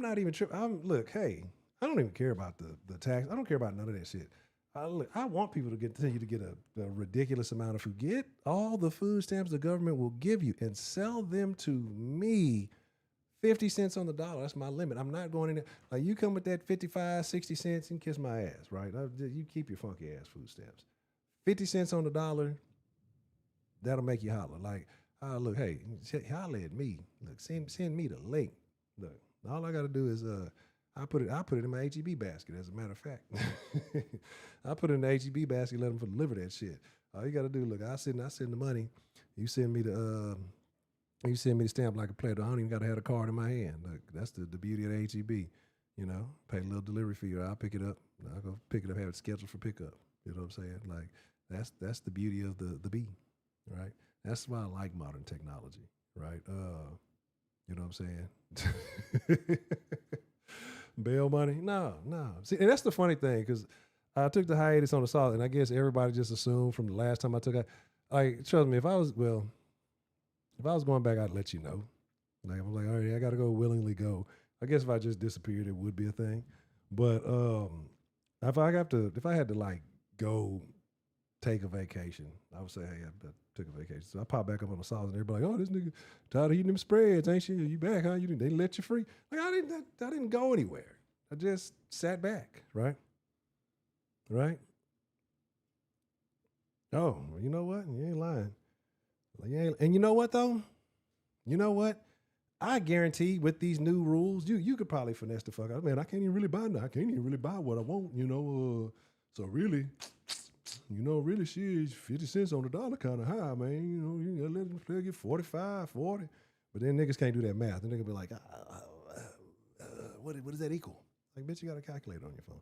not even tripping. Look, hey, I don't even care about the tax. I don't care about none of that shit. I want people to continue to get a ridiculous amount of food. Get all the food stamps the government will give you and sell them to me 50 cents on the dollar. That's my limit. I'm not going in there. Like, you come with that 55, 60 cents and kiss my ass, right? You keep your funky ass food stamps. 50 cents on the dollar, that'll make you holler. Like, look, hey, holler at me. Look, send me the link. Look, all I got to do is I put it in my HEB basket. As a matter of fact, I put it in the HEB basket. Let them deliver that shit. All you got to do, look, I send the money. You send me the stamp like a platter. I don't even got to have a card in my hand. Look, that's the beauty of the HEB. You know, pay a little delivery fee, or I'll pick it up. I'll go pick it up, have it scheduled for pickup. You know what I'm saying? Like, that's the beauty of the bee, right? That's why I like modern technology, right? You know what I'm saying? Bail money? No. See, and that's the funny thing, because I took the hiatus on the solid, and I guess everybody just assumed from the last time I took it. Like, trust me, if I was going back, I'd let you know. Like, I'm like, all right, I got to go, willingly go. I guess if I just disappeared, it would be a thing. But if I had to like go take a vacation, I would say, hey, I took a vacation. So I pop back up on the sauce, and everybody like, oh, this nigga tired of eating them spreads, ain't you? You back, huh? They let you free? Like, I didn't go anywhere. I just sat back, right? Right? Oh, well, you know what? You ain't lying. Like, and you know what though? You know what? I guarantee with these new rules, you could probably finesse the fuck out. Man, I can't even really buy now. I can't even really buy what I want, you know. So really, you know, really shit, 50 cents on the dollar kind of high, man. You know, you gotta let them get 45, 40. But then niggas can't do that math. Then niggas be like, what does that equal? Like, bitch, you got a calculator on your phone.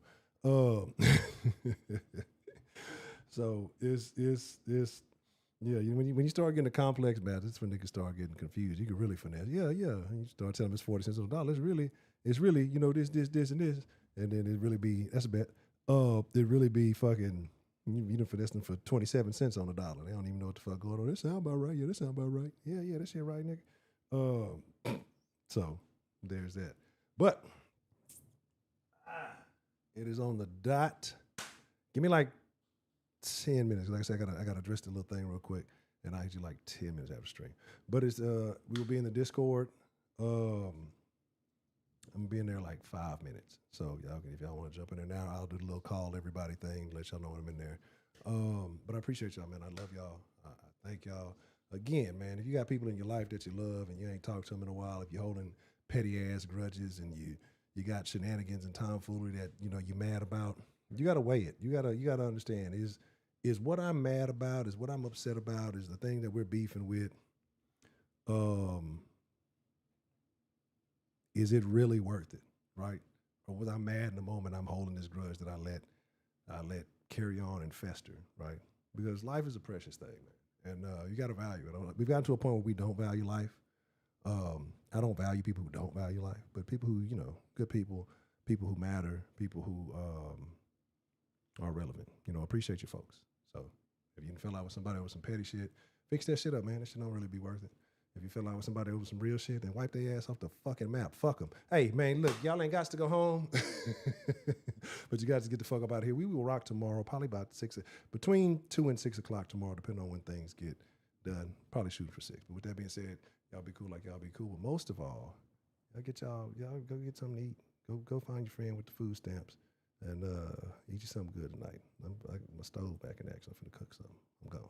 So it's yeah, when you start getting the complex math, that's when niggas start getting confused. You can really finesse. Yeah. And you start telling them it's 40 cents on the dollar. It's really, you know, this, and this. And then it really be, that's a bet. It really be fucking, you done finesse them for 27 cents on the dollar. They don't even know what the fuck going on. This sound about right. Yeah, that sound about right. Yeah, that shit right, nigga. So there's that. But it is on the dot. Give me like 10 minutes. Like I said, I gotta address the little thing real quick, and I actually like 10 minutes after stream. But it's we will be in the Discord. I'm gonna be in there like 5 minutes. So y'all can, if y'all want to jump in there now, I'll do the little call everybody thing, let y'all know when I'm in there. But I appreciate y'all, man. I love y'all. I thank y'all again, man. If you got people in your life that you love and you ain't talked to them in a while, if you're holding petty ass grudges and you got shenanigans and tomfoolery that you know you're mad about, you gotta weigh it. You gotta understand is what I'm mad about, is what I'm upset about, is the thing that we're beefing with, is it really worth it, right? Or was I mad in the moment I'm holding this grudge that I let carry on and fester, right? Because life is a precious thing, man. And you gotta value it. We've gotten to a point where we don't value life. I don't value people who don't value life, but people who, you know, good people who matter, people who are relevant. You know, appreciate you folks. So if you feel like with somebody over some petty shit, fix that shit up, man. That shit don't really be worth it. If you feel like with somebody over some real shit, then wipe their ass off the fucking map. Fuck them. Hey, man, look, y'all ain't got to go home, but you got to get the fuck up out of here. We will rock tomorrow, probably about between 2 and 6 o'clock tomorrow, depending on when things get done. Probably shooting for 6. But with that being said, y'all be cool like y'all be cool. But most of all, y'all go get something to eat. Go find your friend with the food stamps. And eat you something good tonight. My stove back in action. I'm finna cook something. I'm gone.